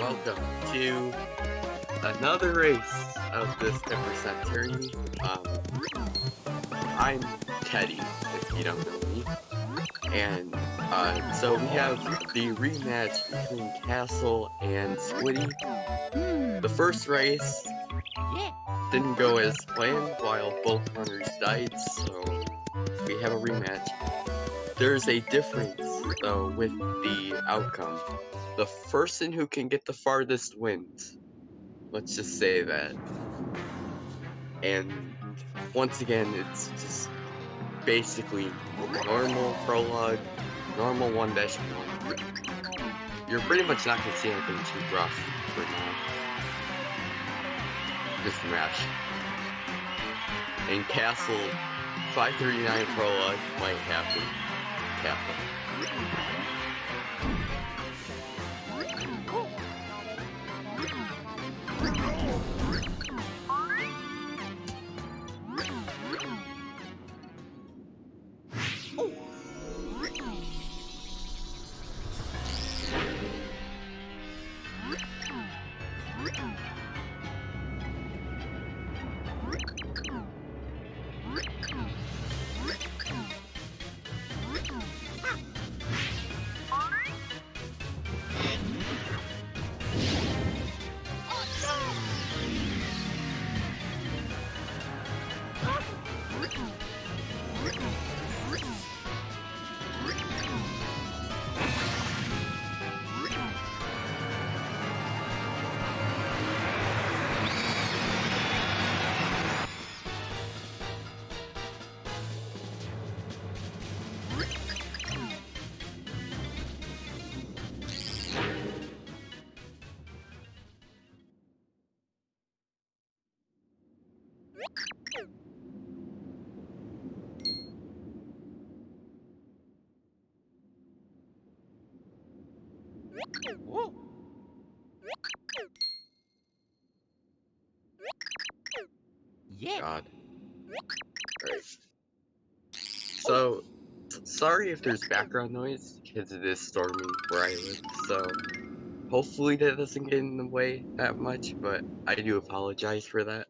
welcome to another race of this 10% tourney. I'm Teddy, if you don't know me. And so we have the rematch between Castle and Squiddy. The first race didn't go as planned while both runners died, so we have a rematch. There's a difference, though, with the outcome. The person who can get the farthest wins. Let's just say that. And once again, it's just basically normal prologue, normal 1-1. You're pretty much not going to see anything too rough for now. Just match. And Castle 539 prologue might happen. God. Alright. So, sorry if there's background noise, because it is storming where I live, so hopefully that doesn't get in the way that much, but I do apologize for that.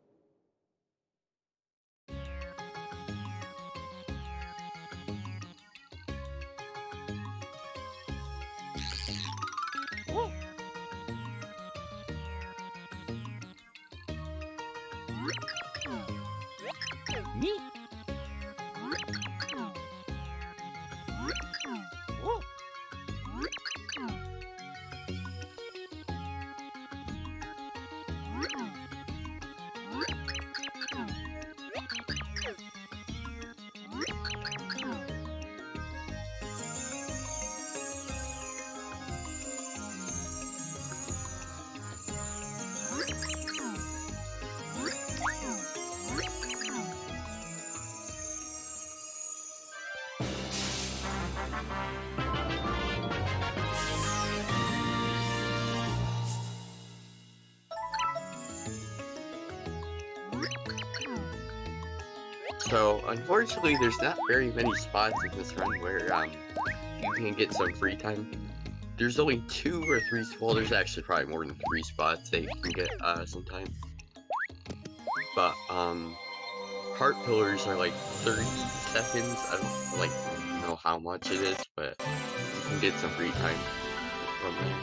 So, unfortunately, there's not very many spots in this run where you can get some free time. There's only 2 or 3, well, there's actually probably more than 3 spots that you can get some time. But, heart pillars are like 30 seconds. I don't know how much it is, but you can get some free time from them.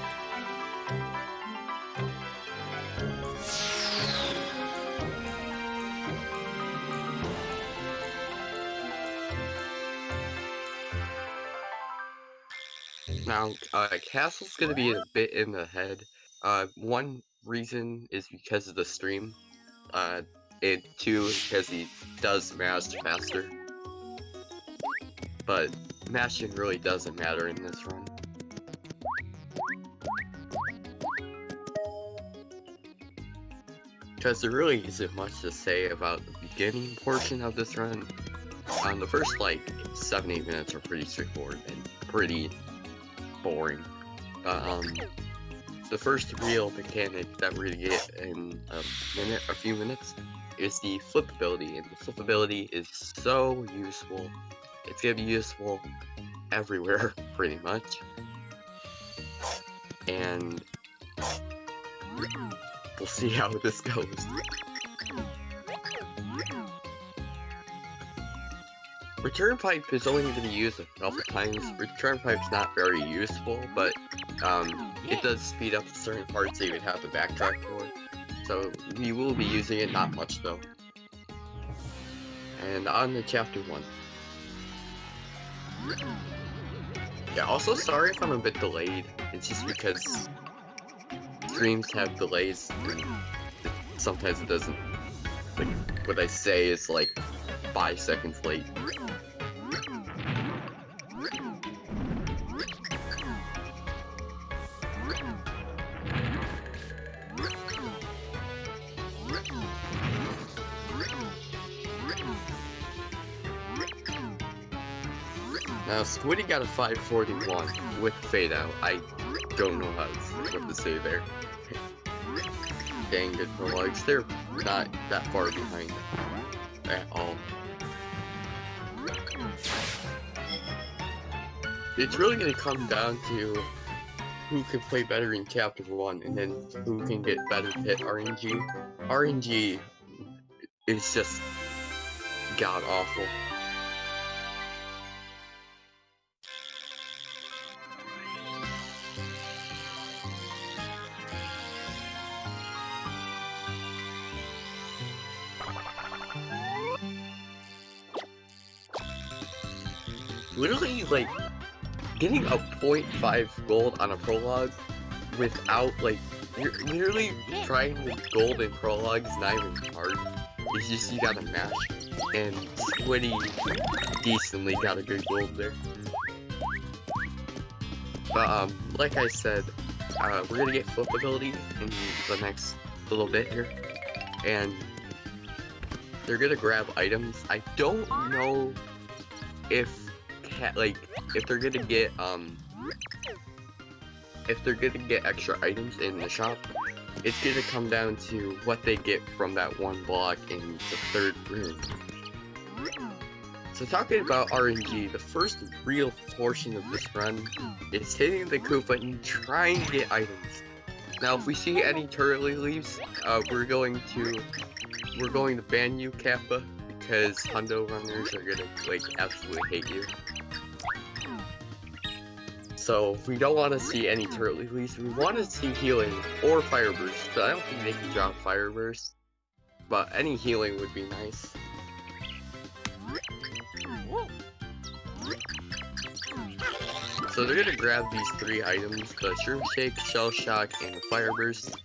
Now, Castle's gonna be a bit in the head. One reason is because of the stream. And 2, because he does mash faster. But mashing really doesn't matter in this run. Because there really isn't much to say about the beginning portion of this run. The first, like, 7-8 minutes are pretty straightforward and pretty boring. The first real mechanic that we're gonna get in a few minutes, is the flip ability, and the flip ability is so useful. It's gonna be useful everywhere, pretty much. And we'll see how this goes. Return pipe is only going to be used a couple times. Return pipe's not very useful, but it does speed up certain parts that you would have to backtrack for. So we will be using it, not much though. And on to chapter 1. Yeah, also sorry if I'm a bit delayed. It's just because streams have delays. Sometimes it doesn't. Like, what I say is like 5 seconds late. Now, Squiddy got a 541 with fade out. I don't know what to say there. Dang good prologues. They're not that far behind at all. It's really going to come down to who can play better in chapter 1 and then who can get better pit RNG. RNG is just god awful. Literally, like, getting a 0.5 gold on a prologue without, like, you're literally trying with gold in prologue is not even hard. It's just you gotta mash. And Squiddy decently got a good gold there. But, like I said, we're gonna get flip ability in the next little bit here. And they're gonna grab items. I don't know if they're gonna get extra items in the shop. It's gonna come down to what they get from that one block in the 3rd room. So talking about RNG, the first real portion of this run is hitting the Koopa and trying to get items. Now if we see any turtley leaves, we're going to ban you, Kappa, because Hundo runners are gonna like absolutely hate you. So we don't want to see any turtle release. We want to see healing or fire burst, but I don't think they can drop fire burst. But any healing would be nice. So they're gonna grab these 3 items: the Shroom Shake, Shell Shock, and the Fire Burst.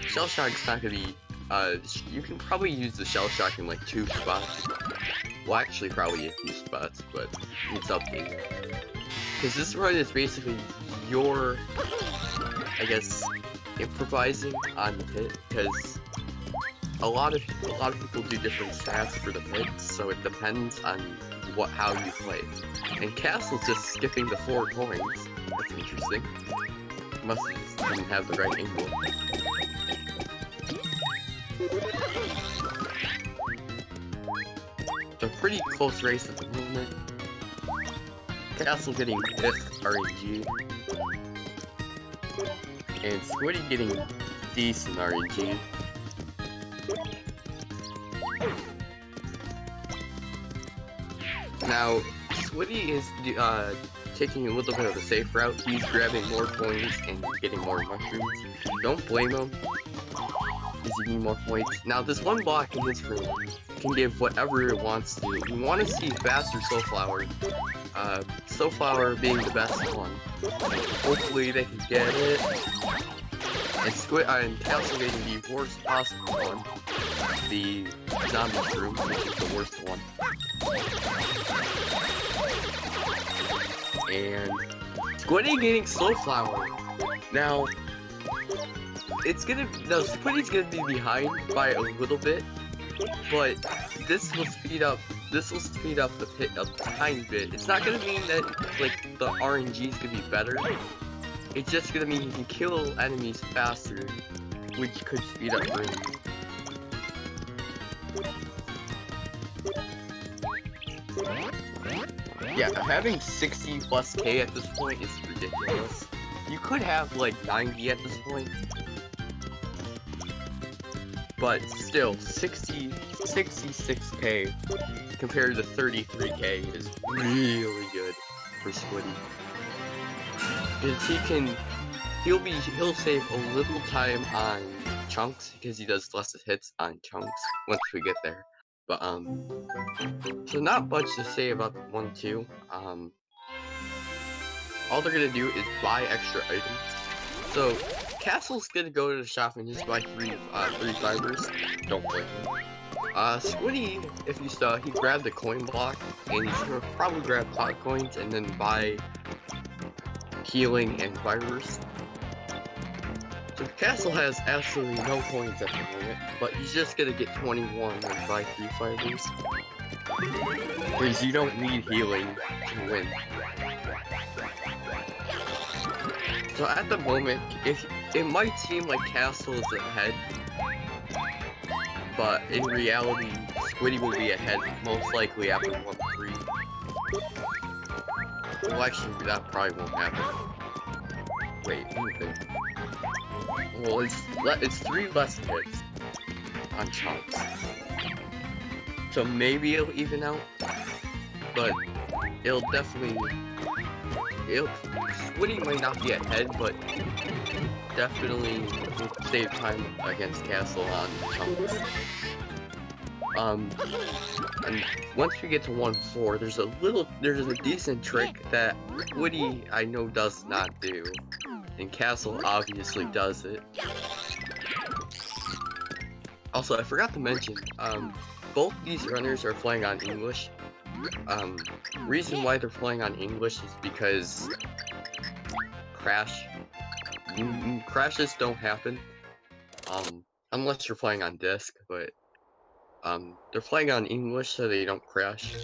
Shell Shock's not gonna be. You can probably use the Shell Shock in like 2 spots. Well, actually, probably a few spots, but it's up to you. Because this run is basically your, I guess, improvising on the pit. Because a lot of people do different stats for the pit, so it depends on how you play. And Castle's just skipping the 4 coins. That's interesting. Must have didn't have the right angle. It's a pretty close race at the moment. Castle getting 5th RNG. And Squiddy getting decent RNG. Now, Squiddy is taking a little bit of a safe route. He's grabbing more coins and getting more mushrooms. Don't blame him. He's getting more points. Now, this one block in this room can give whatever it wants to. We want to see faster Soulflower. Soulflower being the best one. Hopefully they can get it. And Castle getting the worst possible one. The zombie shroom, which is the worst one. And Squiddy getting Soulflower. Now, Squiddy's gonna be behind by a little bit, but this will speed up the pit a tiny bit. It's not gonna mean that like the RNG is gonna be better. It's just gonna mean you can kill enemies faster, which could speed up runs. Yeah, having 60 plus K at this point is ridiculous. You could have like 90 at this point. but still 66k compared to 33k is really good for Squiddy. Because he'll save a little time on chunks because he does less hits on chunks once we get there. But so not much to say about 1-2. All they're gonna do is buy extra items. So Castle's gonna go to the shop and just buy three fibers. Don't blame him. Squiddy, if you saw, he grabbed the coin block and he's gonna probably grab pot coins and then buy healing and fibers. So Castle has absolutely no coins at the moment, but he's just gonna get 21 and buy 3 fibers. Because you don't need healing to win. So at the moment, it might seem like Castle is ahead, but in reality, Squiddy will be ahead most likely after 1-3. Well, actually, that probably won't happen. Wait, let me think. Well, it's 3 less hits on chunks, so maybe it'll even out, but it'll definitely. Squiddy might not be ahead, but definitely will save time against Castle on chunks. And once we get to 1-4, there's a decent trick that Squiddy I know does not do, and Castle obviously does it. Also, I forgot to mention, both these runners are playing on English. Reason why they're playing on English is because crashes don't happen, unless you're playing on disc, but, they're playing on English so they don't crash.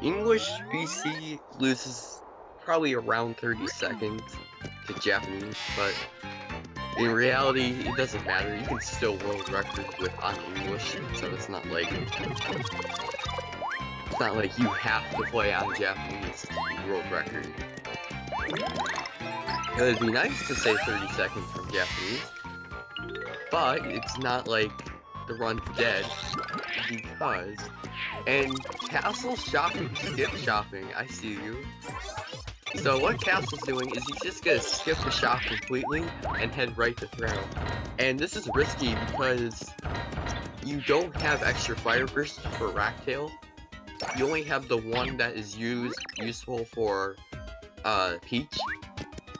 English PC loses probably around 30 seconds to Japanese, but in reality, it doesn't matter. You can still world record on English, so it's not like you have to play on Japanese to be world record. It would be nice to say 30 seconds from Japanese, but it's not like the run's dead, because... And Castle shopping, skip shopping, I see you. So what Castle's doing is he's just gonna skip the shop completely and head right to Throne. And this is risky because you don't have extra fire burst for Racktail. You only have the one that is useful for Peach.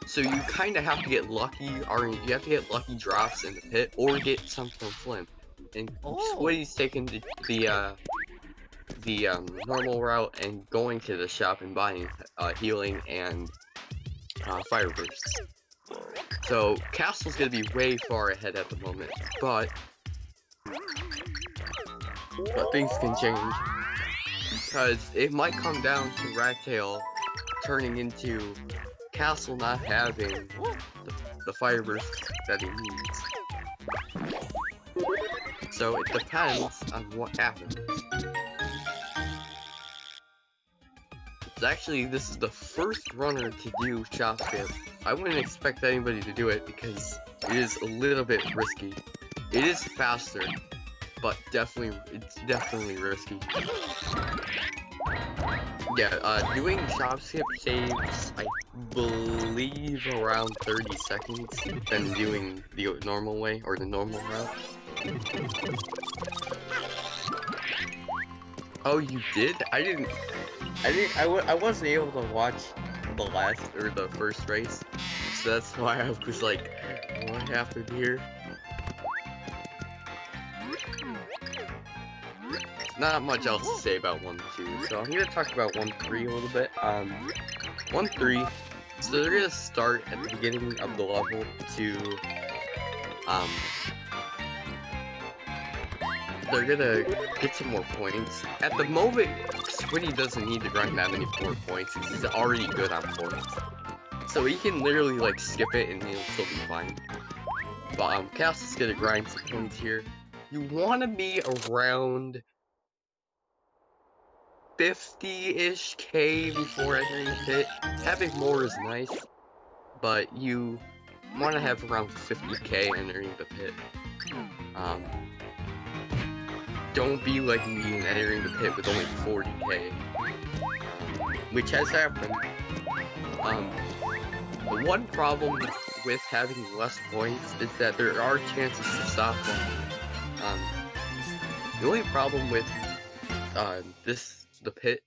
So you kind of have to get lucky, or you have to get lucky drops in the pit, or get some from Flynn. And Squiddy's taking the normal route and going to the shop and buying healing and fire bursts. So Castle's gonna be way far ahead at the moment, but things can change because it might come down to Ragtail turning into Castle not having the fire bursts that he needs. So it depends on what happens. Actually, this is the first runner to do chop skip. I wouldn't expect anybody to do it because it is a little bit risky. It is faster, but it's definitely risky. Yeah, doing chop skip saves, I believe, around 30 seconds than doing the normal way, or the normal route. Oh, you did? I wasn't able to watch the first race, so that's why I was like, what happened here? Not much else to say about 1-2, so I'm gonna talk about 1-3 a little bit. 1-3, so they're gonna start at the beginning of the level to, they're gonna get some more points. At the moment, Squiddy doesn't need to grind that many 4 points, because he's already good on points. So he can literally, like, skip it and he'll still be fine. But, Castle's gonna grind some points here. You wanna be around 50-ish K before entering the pit. Having more is nice, but you wanna have around 50K entering the pit. Don't be like me and entering the pit with only 40k, which has happened. The one problem with having less points is that there are chances to stop one. The only problem with the pit,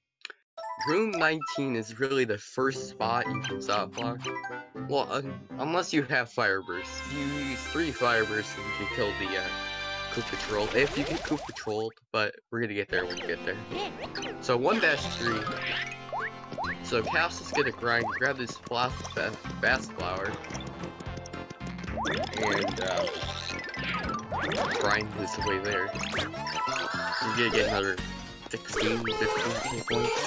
room 19 is really the first spot you can stop block. Well, unless you have fire bursts. You use 3 fire bursts and you can kill the Coop Patrol, if you get Coop Patrolled, but we're gonna get there when we get there. So 1-3. So Castle's gonna grab this fast flower, and grind his way there. He's gonna get another 16, 15 points.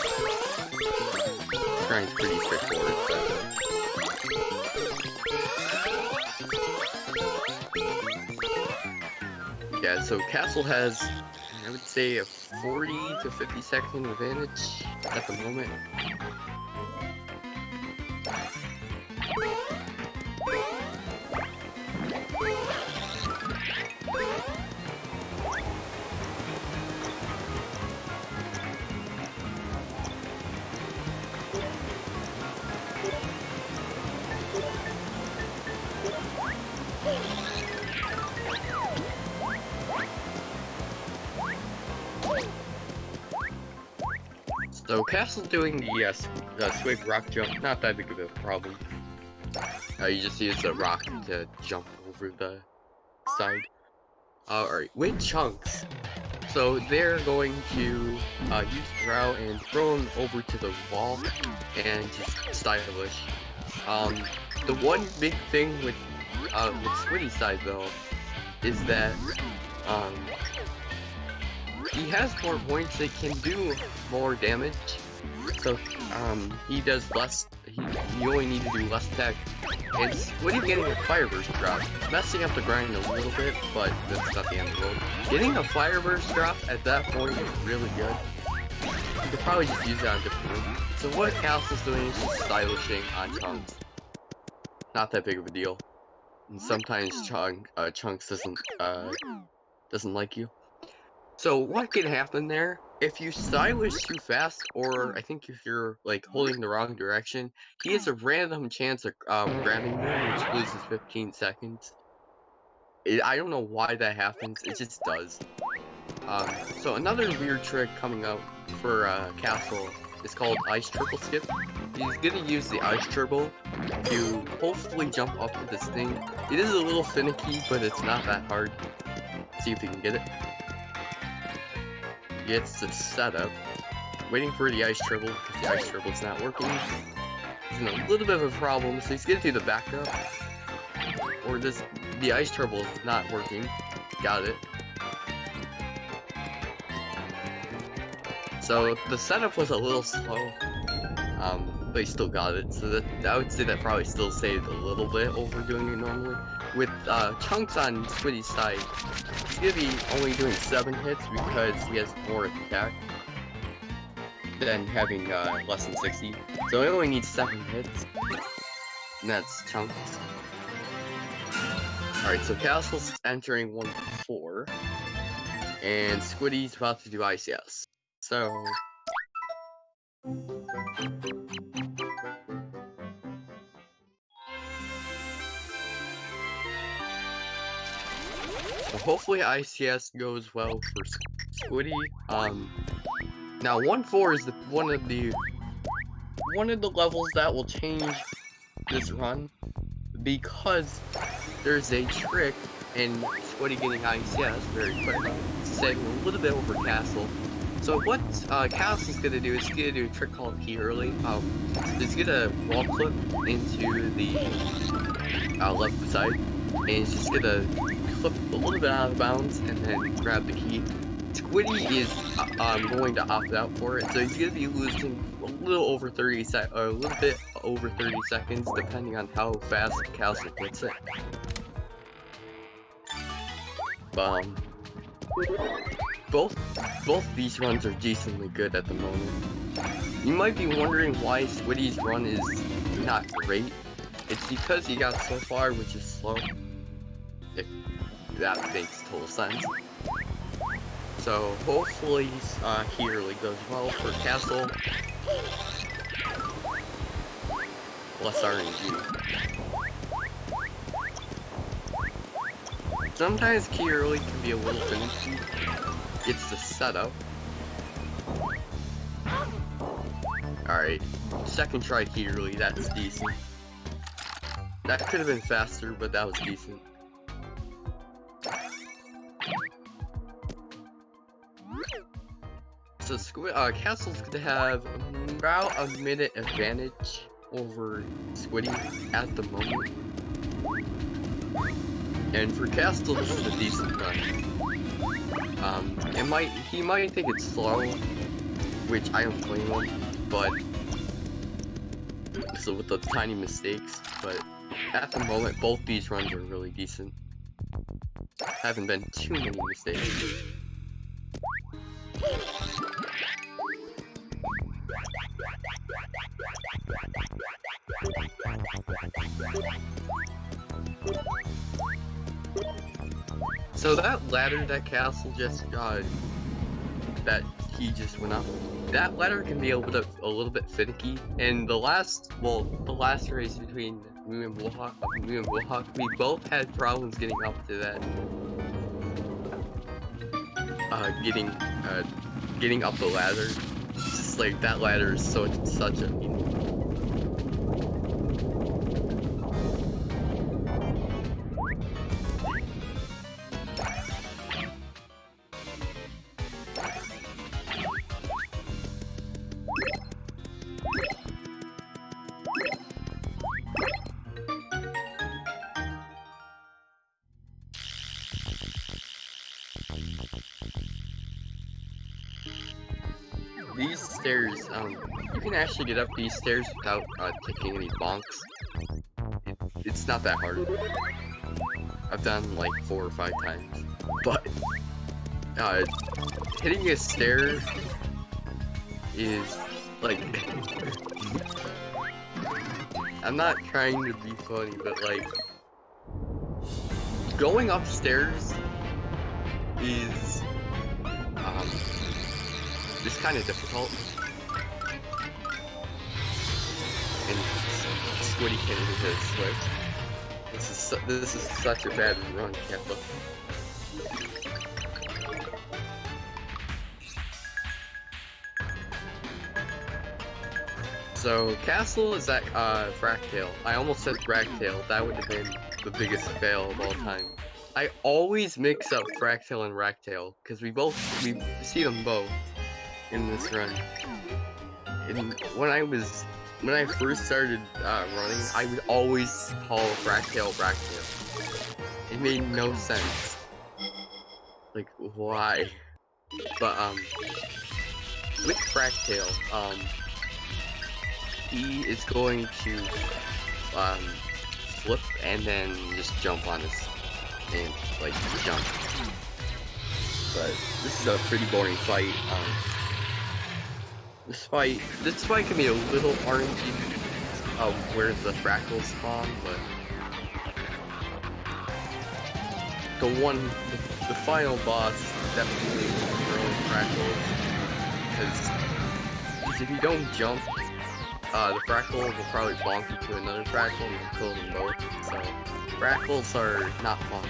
Grind's pretty straightforward, so. Yeah, so Castle has, I would say, a 40 to 50 second advantage at the moment. So Castle's doing the swig rock jump, not that big of a problem. You just use a rock to jump over the side. Alright, with chunks. So they're going to use Drow and throw him over to the wall and just stylish. The one big thing with Squiddy's side though is that he has more points that can do more damage, so he does less. You only need to do less attack. And Squiddy getting a fire burst drop, messing up the grind a little bit, but that's not the end of the world. Getting a fire burst drop at that point is really good. You could probably just use that on different room. So what Castle's doing is just stylishing on chunks. Not that big of a deal. And sometimes chunks doesn't like you. So what can happen there, if you stylish too fast, or I think if you're like holding the wrong direction, he has a random chance of grabbing you, which loses 15 seconds. I don't know why that happens, it just does. So another weird trick coming up for Castle is called Ice Triple Skip. He's gonna use the Ice Triple to hopefully jump up to this thing. It is a little finicky, but it's not that hard. See if you can get it. Gets the setup, waiting for the Ice Triple because the Ice Triple's not working. He's in a little bit of a problem, so he's gonna do the backup. Or the Ice Triple is not working. Got it. So the setup was a little slow, but he still got it. So that I would say that probably still saved a little bit over doing it normally. With chunks on Squiddy's side, he's gonna be only doing 7 hits because he has more attack than having less than 60. So he only needs 7 hits, and that's chunks. Alright, so Castle's entering 1-4, and Squiddy's about to do ICS. So hopefully ICS goes well for Squiddy. Now 1-4 is one of the levels that will change this run, because there's a trick in Squiddy getting ICS very quick, saving a little bit over Castle. So what Castle's gonna do is he's gonna do a trick called Key Early. He's gonna wall clip into the left side, and he's just gonna clip a little bit out of bounds and then grab the key. Squiddy is going to opt out for it, so he's gonna be losing a little over 30 a little bit over 30 seconds, depending on how fast Castle gets it. Both these runs are decently good at the moment. You might be wondering why Squiddy's run is not great. It's because he got so far, which is slow. that makes total sense. So hopefully he really goes well for Castle. Less RNG. Sometimes key early can be a little finicky. It's the setup. Alright, second try key early, that's decent. That could have been faster, but that was decent. So Castle's gonna have about a minute advantage over Squiddy at the moment. And for Castle, this is a decent run. He might think it's slow, which I don't blame him, but so with the tiny mistakes, but at the moment, both these runs are really decent. Haven't been too many mistakes. So that ladder that Castle just that he just went up, that ladder can be a little bit finicky. And the last race between me and Wohawk, we both had problems getting up to that. Getting up the ladder. It's just like that ladder is such a These stairs, you can actually get up these stairs without taking any bonks. It's not that hard. I've done like 4 or 5 times. But hitting a stair is like I'm not trying to be funny, but like going upstairs is it's kind of difficult, and Squiddy can't even hit a switch. This is such a bad run, Kappa. So Castle is at Fractale. I almost said Fractale. That would have been the biggest fail of all time. I always mix up Fractale and Ractale because we see them both in this run. And when I first started running, I would always call Ractale Ractale. It made no sense. Like, why? But with Fractale, he is going to flip and then just jump on us and like jump. But this is a pretty boring fight. This fight can be a little RNG of where the Frackles spawn, but the final boss definitely throws Frackles, because if you don't jump, the Frackle will probably bonk you to another Frackle and you'll kill them both. So Frackles are not fun.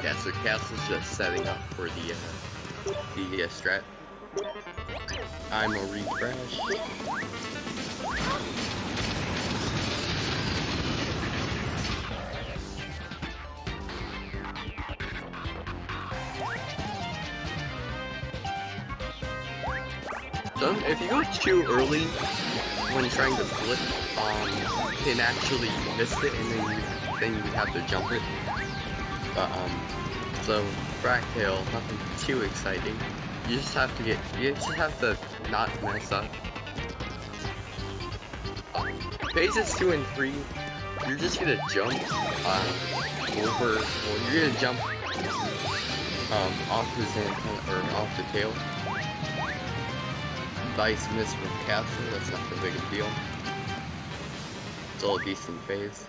Yeah, so Castle's just setting up for the strat. I'm a refresh. So if you go too early when trying to flip, you can actually miss it, and then you have to jump it. So Fractale, nothing too exciting. You just have to not mess up. Phases 2 and 3, you're just gonna jump over, well, you're gonna jump off his antenna, or off the tail. Nice miss from Castle, that's not the big deal. It's all a decent phase.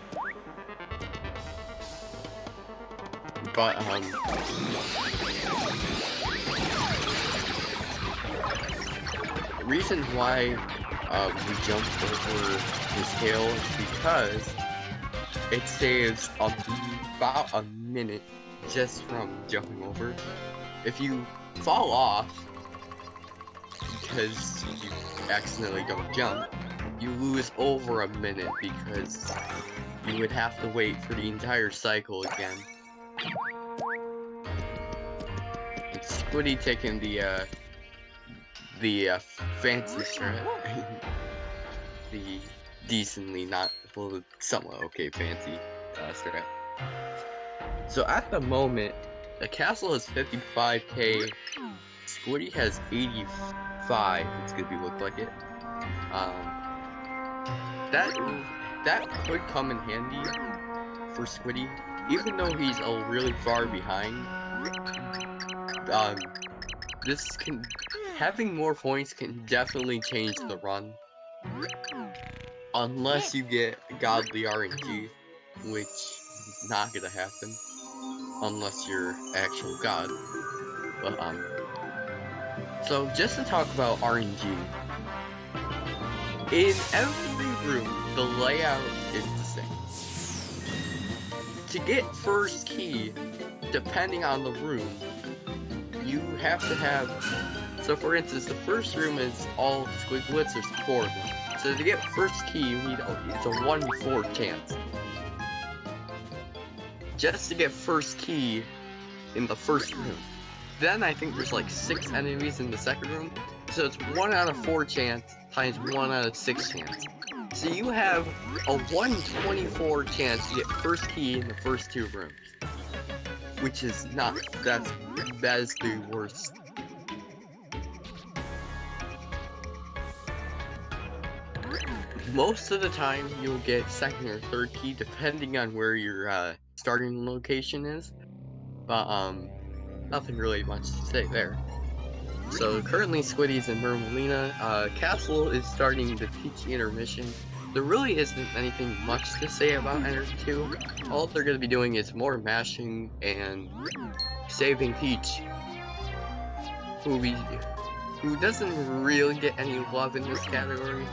But, the reason why we jumped over his tail is because it saves about a minute just from jumping over. If you fall off because you accidentally don't jump, you lose over a minute because you would have to wait for the entire cycle again. It's Squiddy taking the fancy strat. The decently not, well, somewhat okay fancy strat. So at the moment, the castle has 55k, Squiddy has 85, it's gonna be look like it. That could come in handy for Squiddy, even though he's really far behind. Having more points can definitely change the run. Unless you get godly RNG, which is not gonna happen. Unless you're actual god. But, so just to talk about RNG. In every room, the layout is the same. To get first key, depending on the room, you have to have, so for instance, the first room is all squiglets, there's 4 of them. So to get first key, you need, it's a 1 in 4 chance. Just to get first key in the first room. Then I think there's like 6 enemies in the second room, so it's 1 out of 4 chance times 1 out of 6 chance. So you have a 1 in 24 chance to get first key in the first 2 rooms. Which is not, that is the worst. Most of the time, you'll get second or third key, depending on where your starting location is. But, nothing really much to say there. So, currently, Squiddy's in Mermelina. Castle is starting the Peach intermission. There really isn't anything much to say about Enter 2. All they're going to be doing is more mashing and saving Peach, who doesn't really get any love in this category.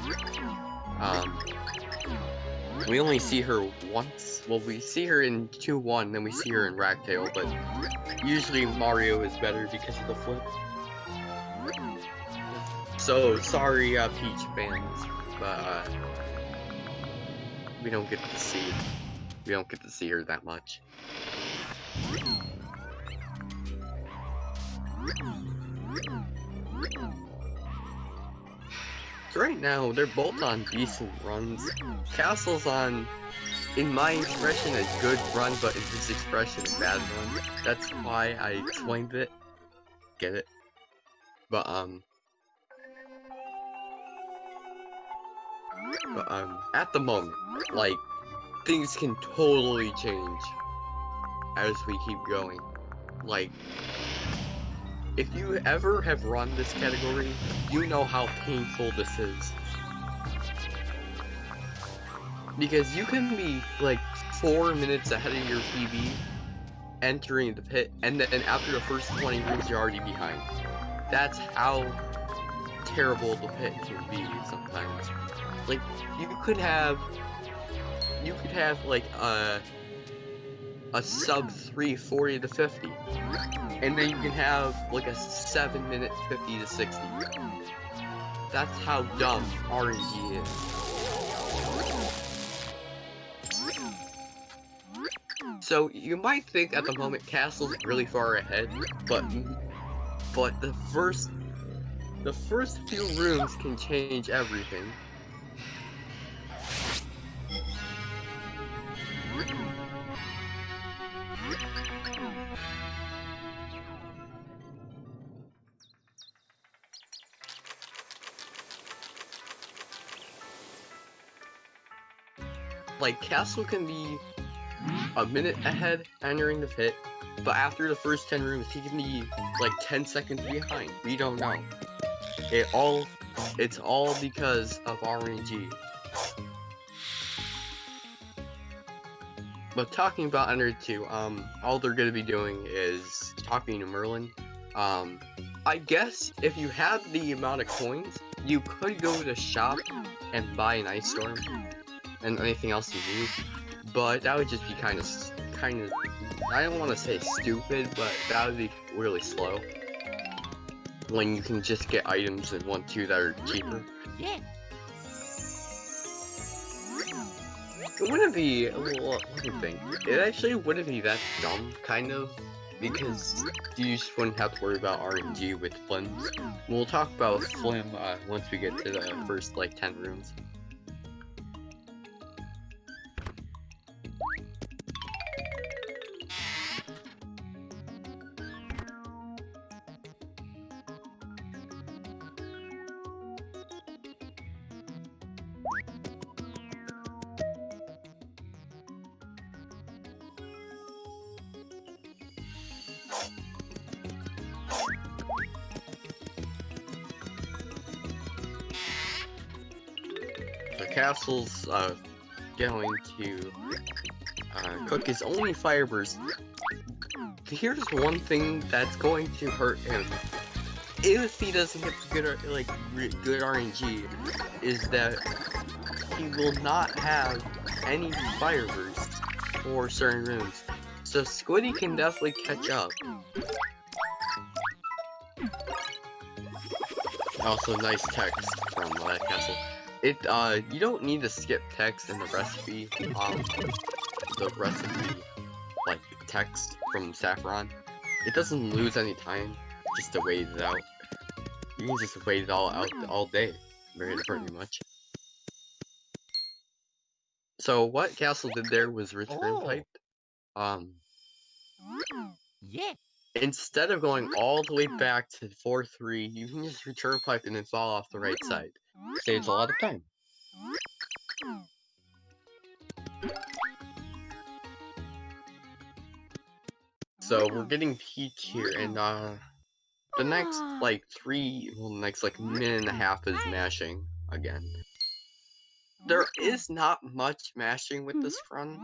We only see her once. Well, we see her in 2-1, then we see her in Ragtail, but usually Mario is better because of the flip. So, sorry, Peach fans, but, we don't get to see her that much. So right now, they're both on decent runs. Castle's on, in my expression, a good run, but in his expression, a bad run. That's why I explained it. Get it? But, at the moment, like, things can totally change as we keep going. Like, if you ever have run this category, you know how painful this is. Because you can be, like, 4 minutes ahead of your PB, entering the pit, and then after the first 20 rooms, you're already behind. That's how terrible the pit can be sometimes. Like, you could have like a sub 340 to 50, and then you can have like a 7-minute 50 to 60. That's how dumb RNG is. So you might think at the moment Castle's really far ahead, but the first few rooms can change everything. like, Castle can be a minute ahead entering the pit, but after the first 10 rooms, he can be like 10 seconds behind. We don't know. It's all because of RNG. But talking about Ender 2, all they're gonna be doing is talking to Merlin. I guess if you had the amount of coins, you could go to the shop and buy an ice storm and anything else you need. But that would just be kind of, I don't want to say stupid, but that would be really slow. When you can just get items in 1-2 that are cheaper. Yeah. It wouldn't be, well, let me think. It actually wouldn't be that dumb, kind of, because you just wouldn't have to worry about RNG with Flims. We'll talk about Flim once we get to the first, like, 10 rooms. The Castle's going to cook his only Fireburst. Here's one thing that's going to hurt him if he doesn't get good RNG, is that he will not have any Firebursts for certain rooms. So Squiddy can definitely catch up. Also, nice text from Castle. You don't need to skip text in the recipe, like, text from Saffron. It doesn't lose any time, just to wait it out. You can just wait it all out all day, pretty much. So what Castle did there was return pipe. Yeah. Instead of going all the way back to 4-3, you can just return pipe and then fall off the right side. Saves a lot of time. So we're getting Peach here, and the next like minute and a half is mashing again. There is not much mashing with this run.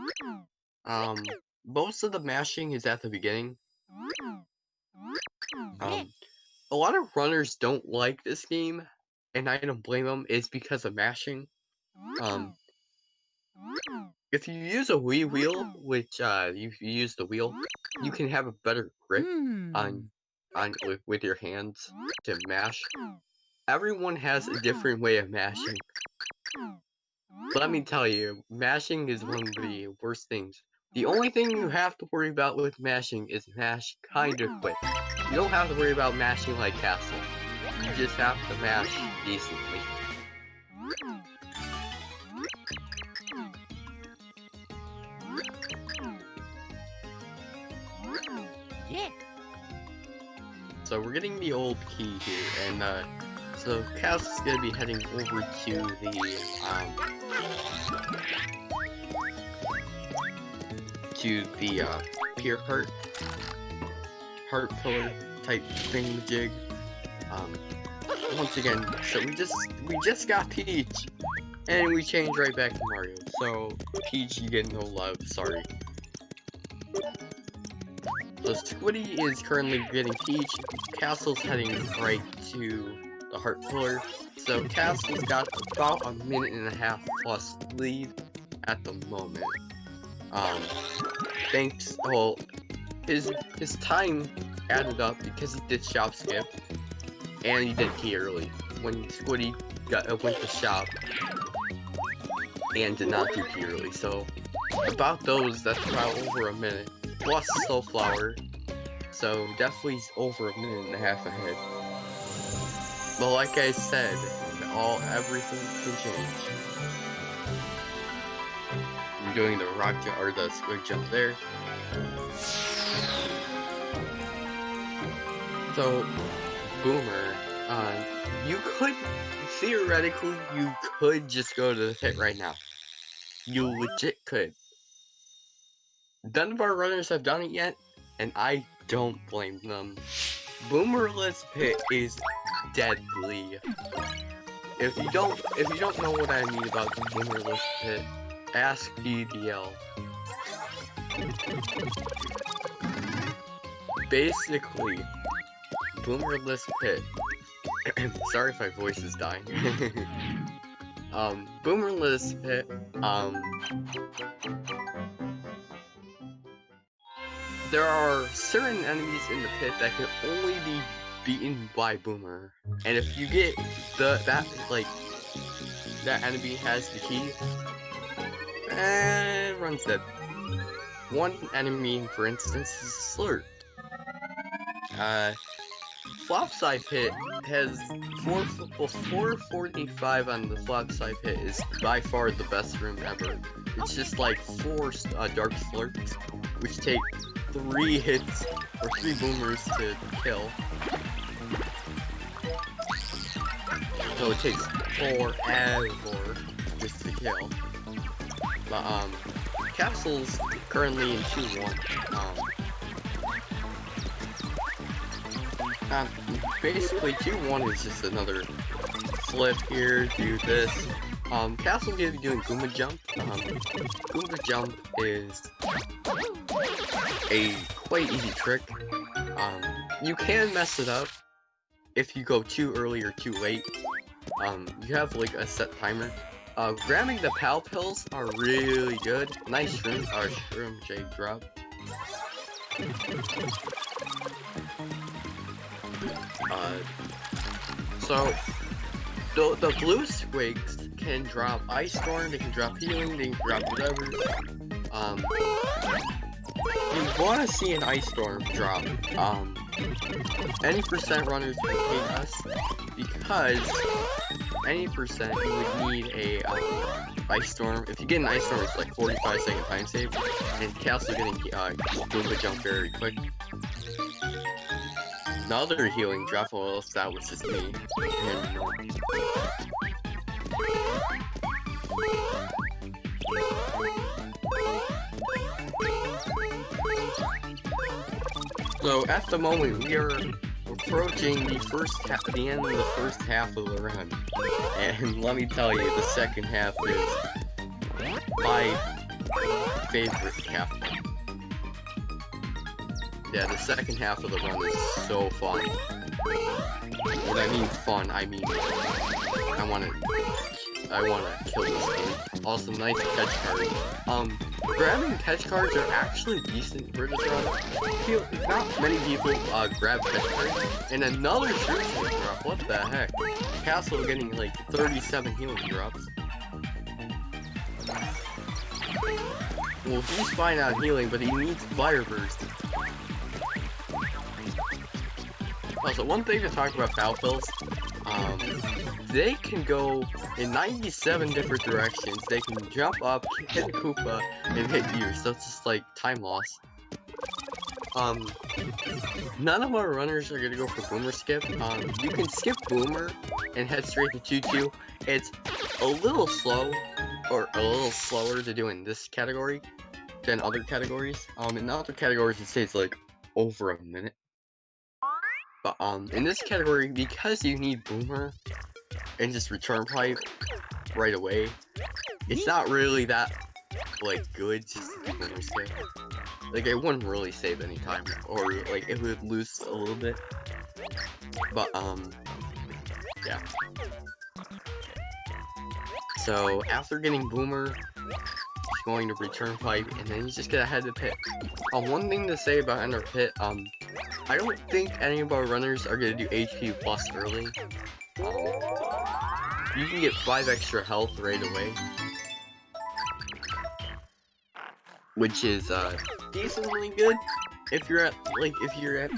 Most of the mashing is at the beginning. A lot of runners don't like this game, and I don't blame them. It's because of mashing. If you use a Wii wheel, which you use the wheel, you can have a better grip with your hands to mash. Everyone has a different way of mashing. Let me tell you, mashing is one of the worst things. The only thing you have to worry about with mashing is mash kinda quick. You don't have to worry about mashing like Castle. You just have to mash decently. Yeah. So we're getting the old key here, and so Castle's gonna be heading over to the Pure Heart Pillar type thingamajig. Once again, so we just got Peach, and we changed right back to Mario. So Peach, you get no love. Sorry. So Squiddy is currently getting Peach. Castle's heading right to the Heart Pillar. So Castle's got about a minute and a half plus lead at the moment. His time added up because he did shop skip and he did key early. When Squiddy went to shop and did not do key early, so about that's about over a minute. Plus Soulflower, so definitely over a minute and a half ahead. But like I said, everything can change. You're doing the rock jump or the squid jump there. So Boomer, theoretically, you could just go to the pit right now. you legit could. None of our runners have done it yet, and I don't blame them. Boomerless Pit is deadly. If you don't know what I mean about the Boomerless Pit, ask PDL. Basically, Boomerless Pit. Sorry if my voice is dying. Boomerless Pit, there are certain enemies in the pit that can only be beaten by Boomer. And if you get that enemy has the key, and runs dead. One enemy, for instance, is Slurp. Flopside Pit has 445 on the Flopside Pit is by far the best room ever. It's just like 4 Dark Slurps, which take 3 hits or 3 boomers to kill. So it takes forever just to kill. But Castle's currently in 2-1. Basically 2-1 is just another flip here, do this. Castle's gonna be doing Goomba Jump. Goomba Jump is a quite easy trick. You can mess it up if you go too early or too late. You have like a set timer. Grabbing the Pal Pills are really good. Nice shroom shake drop. So the blue squigs can drop Ice Storm, they can drop Healing, they can drop whatever. You want to see an Ice Storm drop. Any percent runners would hate us because any percent you would need a Ice Storm. If you get an Ice Storm, it's like 45-second time save, and Castle getting Goomba Jump very quick. Another healing drop, well, that was just me. So at the moment we are approaching the end of the first half of the run, and let me tell you, the second half is my favorite half. Yeah, the second half of the run is so fun. When I mean fun, I mean I wanna kill this game. Also, nice catch card. Grabbing catch cards are actually decent for this run. Not many people grab catch cards. And another shroom shake drop. What the heck? Castle getting like 37 healing drops. Well, he's fine on healing, but he needs Fire Burst. Also, one thing to talk about Pal Pills, they can go in 97 different directions. They can jump up, hit a Koopa, and hit you, so it's just like time loss. None of our runners are gonna go for Boomer Skip. You can skip Boomer and head straight to 2-2. It's a little slow, or a little slower to do in this category than other categories. In other categories, it stays like over a minute. But in this category, because you need Boomer and just Return Pipe right away, it's not really that like good just to do Boomer Skip. Like, it wouldn't really save any time, or like it would lose a little bit. But yeah. So after getting Boomer, he's going to Return Pipe, and then he's just gonna head to Pit. One thing to say about Ender Pit, I don't think any of our runners are gonna do HP plus early. You can get 5 extra health right away, which is decently good if you're at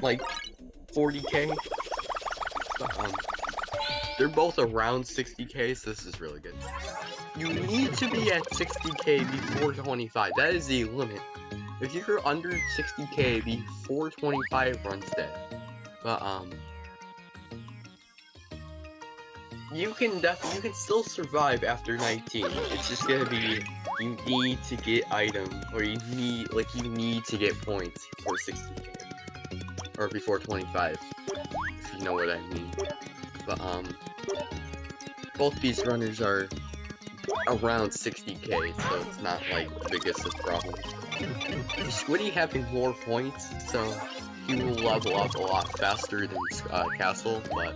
like 40k. But, they're both around 60k, so this is really good. You need to be at 60k before 25. That is the limit. If you're under 60k before 25, runs dead. But you can still survive after 19. It's just gonna be you need to get items, or you need to get points for 60k, or before 25, if you know what I mean. But both these runners are around 60k, so it's not like the biggest of problems. Squiddy having more points, so he will level up a lot faster than Castle, but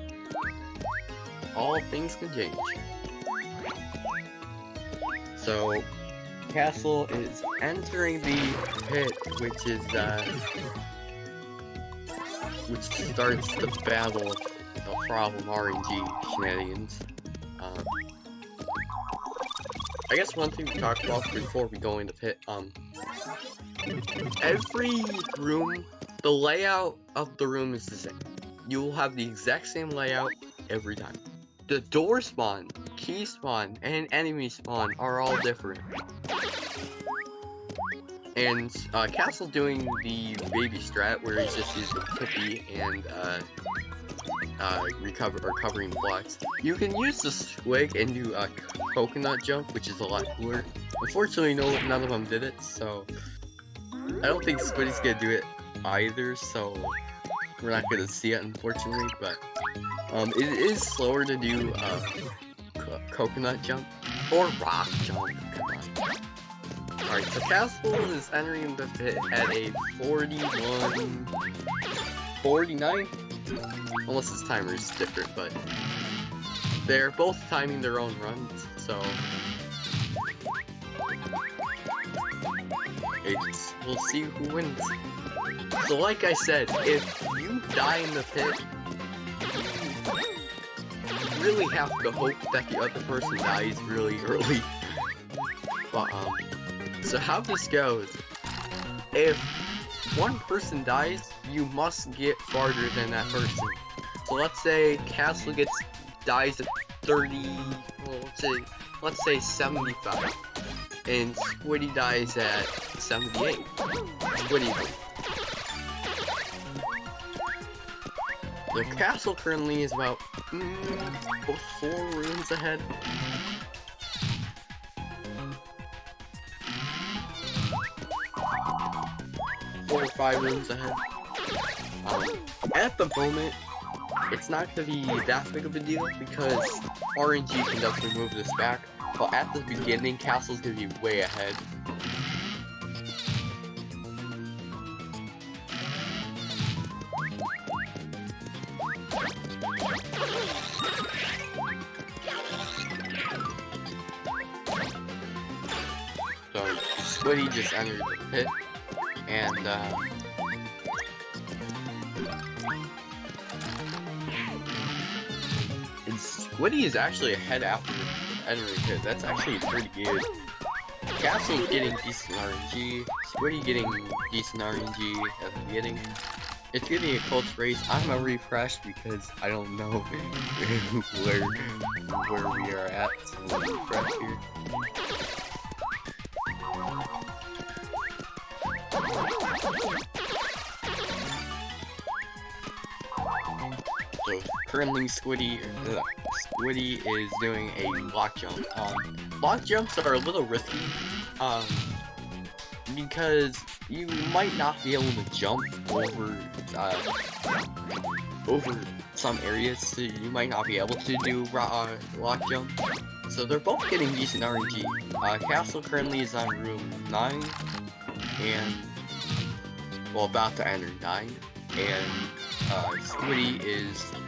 all things can change. So Castle is entering the pit, which starts the battle of the problem RNG shenanigans. I guess one thing to talk about before we go into pit, every room, the layout of the room is the same. You will have the exact same layout every time. The door spawn, key spawn, and enemy spawn are all different. And Castle doing the baby strat where he's just using Tippy and recovering blocks. You can use the swig and do a coconut jump, which is a lot cooler. Unfortunately, none of them did it, so I don't think Squiddy's gonna do it either. So we're not gonna see it, unfortunately. But it is slower to do coconut jump or rock jump. Come on. Alright, so Castle is entering the pit at a 49? Unless his timer is different, but they're both timing their own runs, so we'll see who wins. So like I said, if you die in the pit, you really have to hope that the other person dies really early. But so how this goes, if one person dies, you must get farther than that person. So let's say Castle dies at 30, well, let's say 75, and Squiddy dies at 78. Squiddy wins. The Castle currently is about 4 rooms ahead. Or 5 rooms ahead. At the moment, it's not going to be that big of a deal because RNG can definitely move this back. But at the beginning, Castle's going to be way ahead. So Squiddy just entered the pit. And Squiddy is actually ahead after entering pit. That's actually pretty good. Castle getting decent RNG, Squiddy getting decent RNG at the beginning. It's gonna be a close race. I'm gonna refresh because I don't know where we are at. So we'll refresh here. So currently Squiddy is doing a block jump. Block jumps are a little risky, because you might not be able to jump over some areas, so you might not be able to do block jump. So they're both getting decent RNG. Castle currently is on room 9, and well, about to enter 9, and Squiddy is in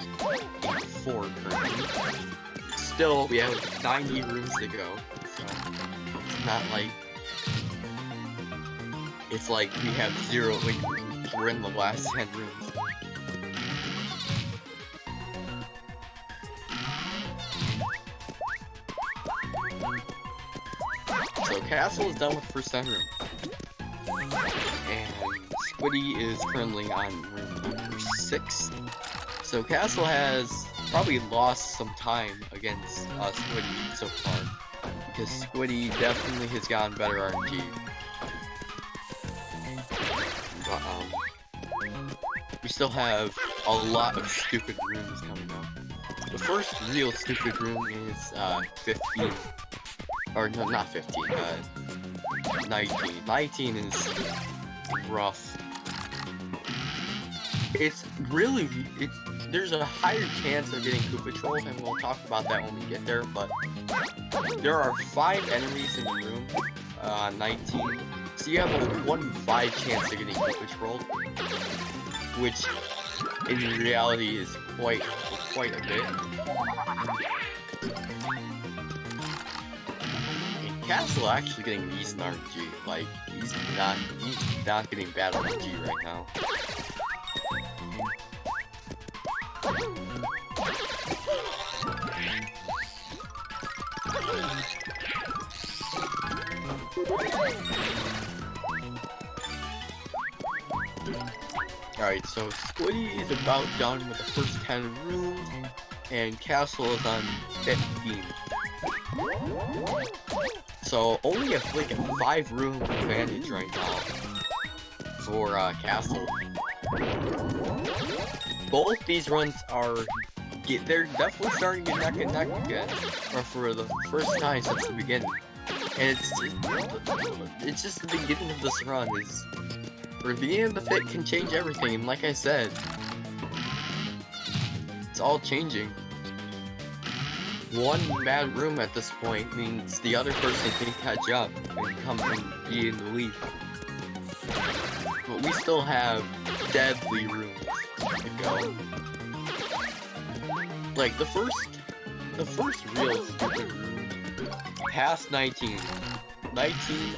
4 currently. Still, we have 90 rooms to go, so it's not like it's like we have 0, like we're in the last 10 rooms. So Castle is done with first 10 room. And Squiddy is currently on room number 6. So Castle has probably lost some time against Squiddy so far, because Squiddy definitely has gotten better RNG. But we still have a lot of stupid rooms coming up. The first real stupid room is 15. Or no, not 15, 19. 19 is rough. There's a higher chance of getting Koopa Trolls, and we'll talk about that when we get there, but there are 5 enemies in the room, 19. So you have a 1 in 5 chance of getting Koopa Trolled, which in reality is quite a bit. And Castle actually getting decent RNG, like he's not getting bad RNG right now. Alright, so Squiddy is about done with the first 10 rooms, and Castle is on 15. So only a 5 room advantage right now for Castle. Both these runs they're definitely starting to get neck and neck again, or for the first time since the beginning. And it's just the beginning of this run. The beginning of the pit can change everything, and like I said, it's all changing. One bad room at this point means the other person can catch up and come and be in the lead. But we still have deadly rooms to go. Like the first real stupid room past 19. 19,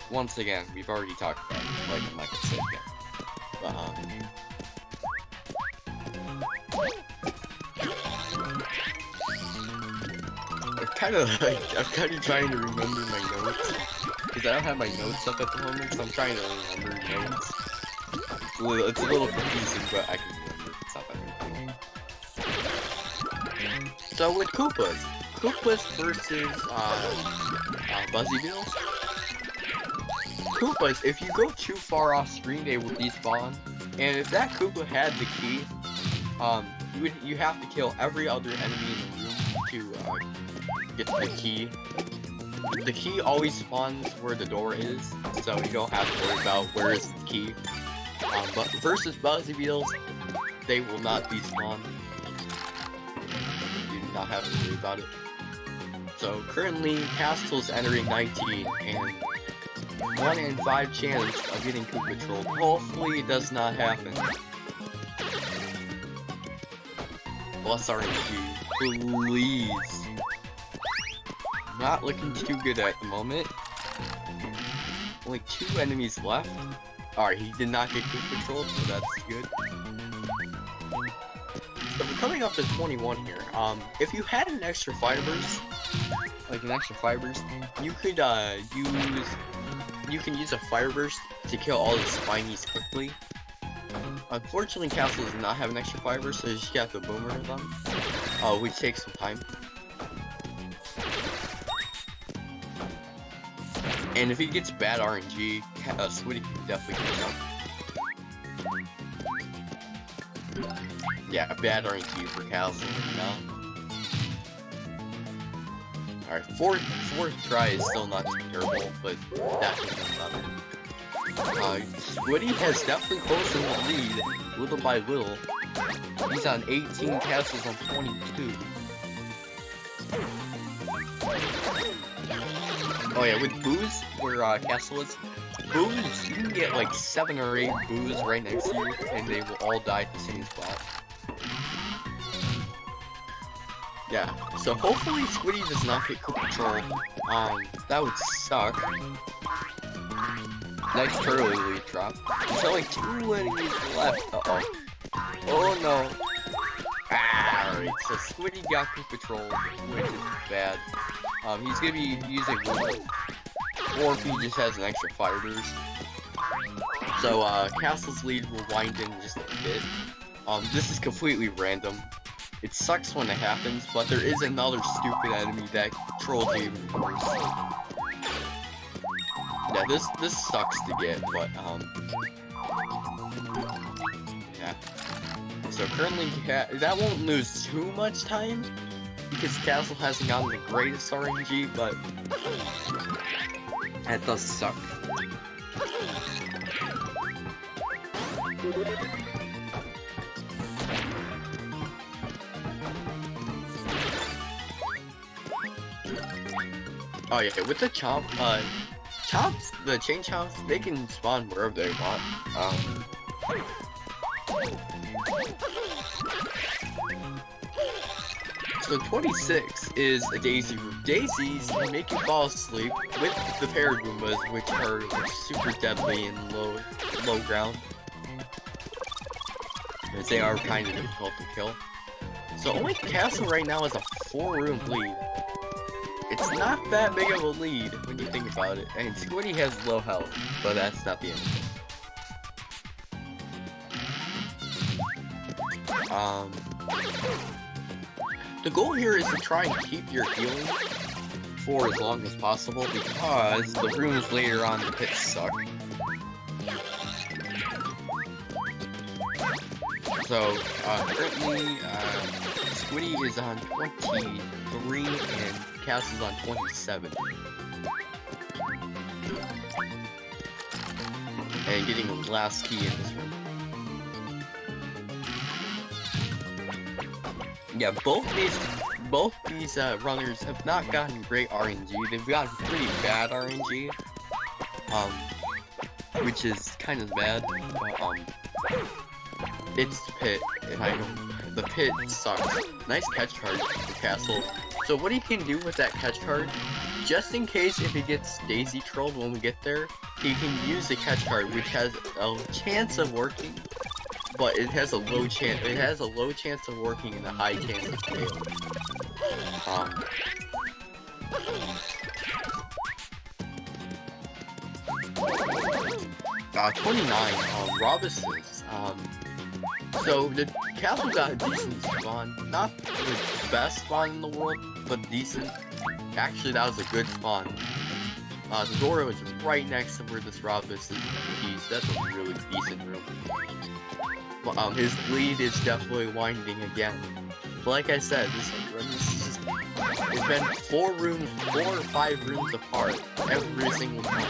once again, we've already talked about it, like I'm not gonna say it again. But, I'm kind of trying to remember my notes, because I don't have my notes up at the moment, so I'm trying to remember notes. It's a little confusing, but I can remember. It's not that big. So with Koopas versus Buzzy Beetles. Koopas, if you go too far off screen, they will despawn. And if that Koopa had the key, you have to kill every other enemy in the room to get the key. The key always spawns where the door is, so you don't have to worry about where is the key. But versus Buzzy Beetles, they will not despawn. You do not have to worry about it. So currently, Castle's entering 19, and 1 in 5 chance of getting Koopa Trolled. Hopefully it does not happen. Plus RNG, please. Not looking too good at the moment. Only 2 enemies left. Alright, he did not get Koopa Trolled, so that's good. So we're coming up to 21 here. If you had an extra fire burst, you could you can use a fire burst to kill all the spinies quickly. Unfortunately, Castle does not have an extra fire burst, so you just have to boomer them, which takes some time. And if he gets bad RNG, Squiddy can definitely catch up. Yeah, bad RNG for Castle right now. Alright, fourth try is still not too terrible, but that could be better. Squiddy has definitely closed in the lead, little by little. He's on 18, Castle's on 22. Oh yeah, with boos, where Castle is, boos, you can get like 7 or 8 boos right next to you, and they will all die at the same spot. Yeah, so hopefully Squiddy does not get Koopa Trolled. That would suck. Nice turtle elite drop. There's only 2 enemies left. Uh-oh. Oh no. Alright, so Squiddy got Koopa Trolled, which is bad. He's gonna be using wood, or if he just has an extra fire burst. So, Castle's lead will wind in just a bit. This is completely random. It sucks when it happens, but there is another stupid enemy that trolls you even worse. Yeah, this sucks to get, but yeah. So currently, that won't lose too much time because Castle hasn't gotten the greatest RNG, but That does suck. Oh yeah, with the chomps, the chain chomps, they can spawn wherever they want. So 26 is a daisy room. Daisies make you fall asleep with the Paragoombas, which are like, super deadly in low ground, as they are kind of difficult to kill. So only Castle right now has a 4-room lead. It's not that big of a lead when you think about it, and Squiddy has low health, but that's not the end of it. The goal here is to try and keep your healing for as long as possible, because the rooms later on in the pit suck. So, currently, Squiddy is on 23 and Castle's on 27. And getting the last key in this room. Yeah, both these runners have not gotten great RNG. They've gotten pretty bad RNG, which is kind of bad. But, it's the pit, and I know the pit sucks. Nice catch card for Castle. So what he can do with that catch card, just in case if he gets daisy trolled when we get there, he can use the catch card, which has a chance of working. But it has a low chance. It has a low chance of working and a high chance of failing. 29. Robus's. So the Castle got a decent spawn. Not the best spawn in the world, but decent. Actually, that was a good spawn. The door was right next to where this Robus is. That's a really decent room. His lead is definitely winding again. But like I said, it's been 4 or 5 rooms apart every single time.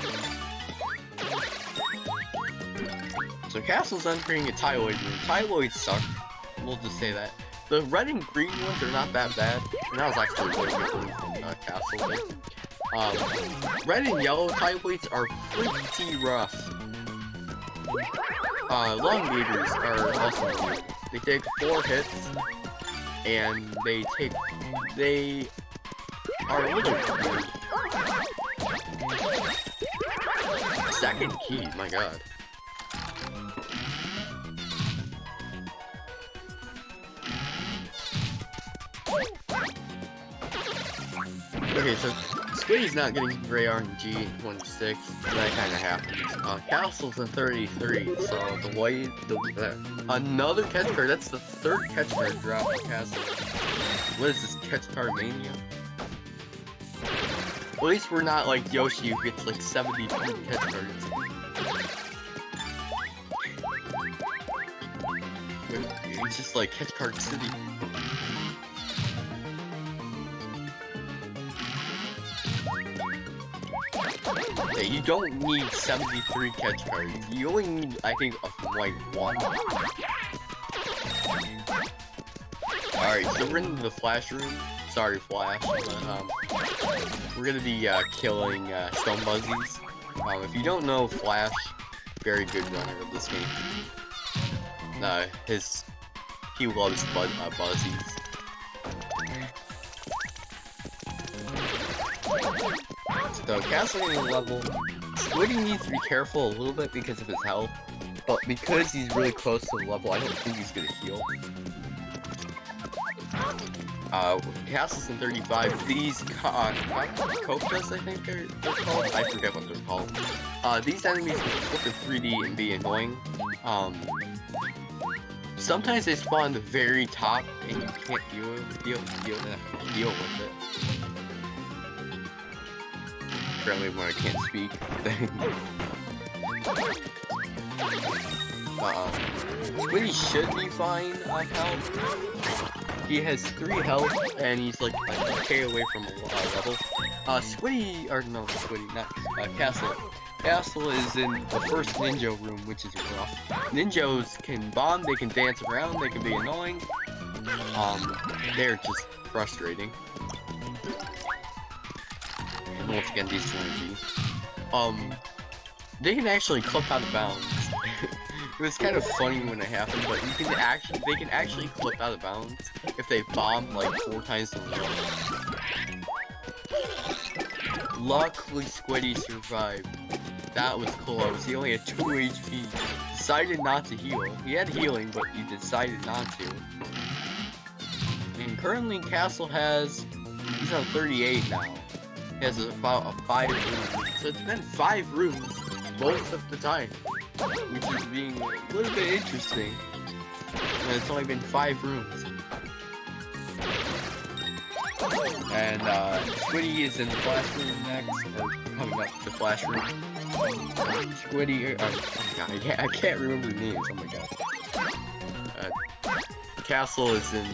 So Castle's entering a Tyloid room. Tyloids suck. We'll just say that. The red and green ones are not that bad. And that was actually a really good room from Castle. Red and yellow Tyloids are pretty rough. Elongators are also good. They take 4 hits, and they are a little weird. Second key, my god. Okay, so Squiddy's not getting gray RNG in 26, that kind of happens. Castle's in 33, so another catch card. That's the 3rd catch card drop for Castle. What is this, catch card mania? At least we're not like Yoshi who gets like 72 catch cards. It's just like catch card city. Yeah, you don't need 73 catch cards. You only need, I think, like 1. Alright, so we're in the Flash room. Sorry, Flash. But, we're gonna be killing Stone Buzzies. If you don't know Flash, very good runner of this game. He loves Buzzies. So Castle getting a level. Squiddy needs to be careful a little bit because of his health, but because he's really close to the level, I don't think he's gonna heal. Castle's in 35. These Kokas, I think they're called. I forget what they're called. These enemies can flip in 3D and be annoying. Sometimes they spawn at the very top and you can't deal with it. Apparently when I can't speak. Squiddy should be fine on health. He has 3 health and he's like a K away from a level. Squiddy, or no, Squiddy, not Castle. Castle is in the first ninja room, which is rough. Ninjas can bomb, they can dance around, they can be annoying. They're just frustrating. And once again, these energy. They can actually clip out of bounds. It was kind of funny when it happened, but they can actually clip out of bounds if they bomb like 4 times in a row. Luckily, Squiddy survived. That was close. He only had 2 HP. Decided not to heal. He had healing, but he decided not to. And currently, Castle he's on 38 now. He has about 5 rooms. So it's been 5 rooms most of the time, which is being a little bit interesting. And it's only been 5 rooms. And Squiddy is in the flash room next, or coming up to flash room. Squiddy, oh my god, I can't remember the names. Oh my god. Castle is in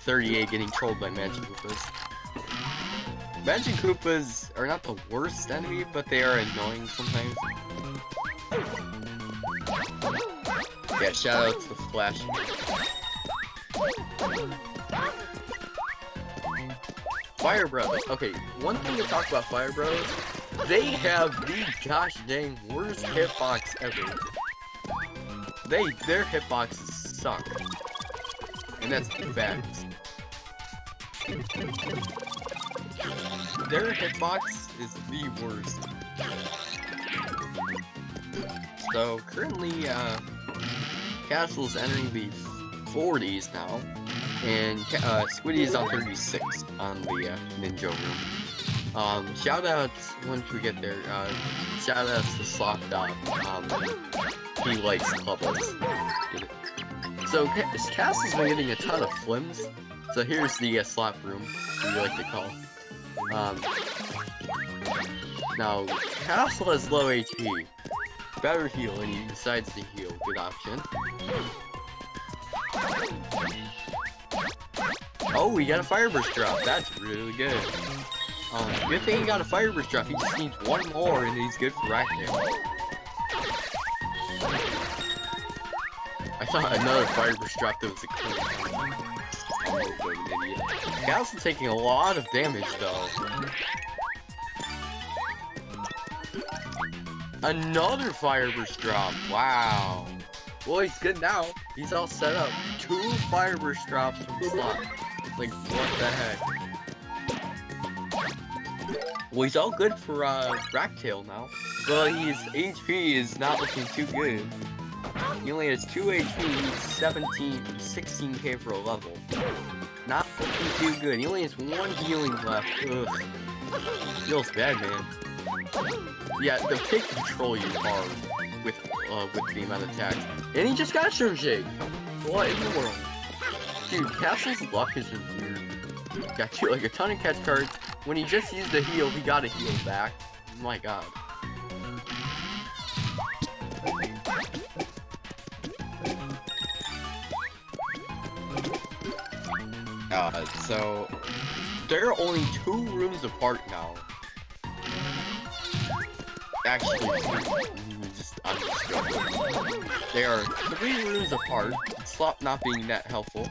38, getting trolled by Magic Koopas. Magic Koopas are not the worst enemy, but they are annoying sometimes. Yeah, shout out to the Flash. Fire Bros. Okay, one thing to talk about Fire Bros, they have the gosh dang worst hitbox ever. Their hitboxes suck. And that's facts. Their hitbox is the worst. So currently, Castle's entering the 40s now, and Squiddy is on 36 on the ninja room. Shout outs once we get there. Shout outs to Slop Dog. He likes bubbles. So Castle's been getting a ton of flims. So here's the slop room, we like to call. Now Castle has low HP. Better heal, and he decides to heal. Good option. Oh, we got a Fireburst drop. That's really good. Good thing he got a Fireburst drop. He just needs 1 more, and he's good for Racktail. I thought another Fireburst drop that was a cool. I'm an idiot. Castle's taking a lot of damage, though. Another Fireburst drop. Wow. Well, he's good now. He's all set up. 2 Fireburst drops from Slot. Like, what the heck? Well, he's all good for Racktail now. Well, his HP is not looking too good. He only has 2 HP, he needs 16k for a level. Not looking too good. He only has 1 healing left. Ugh. Feels bad, man. Yeah, the pig control you hard with the amount of attacks. And he just got a Shroom Shake! What in the world? Dude, Castle's luck is just weird. Got like a ton of catch cards. When he just used the heal, he got a heal back. Oh my god. So they're only 2 rooms apart now. Actually, I'm just joking. They are 3 rooms apart. Slop not being that helpful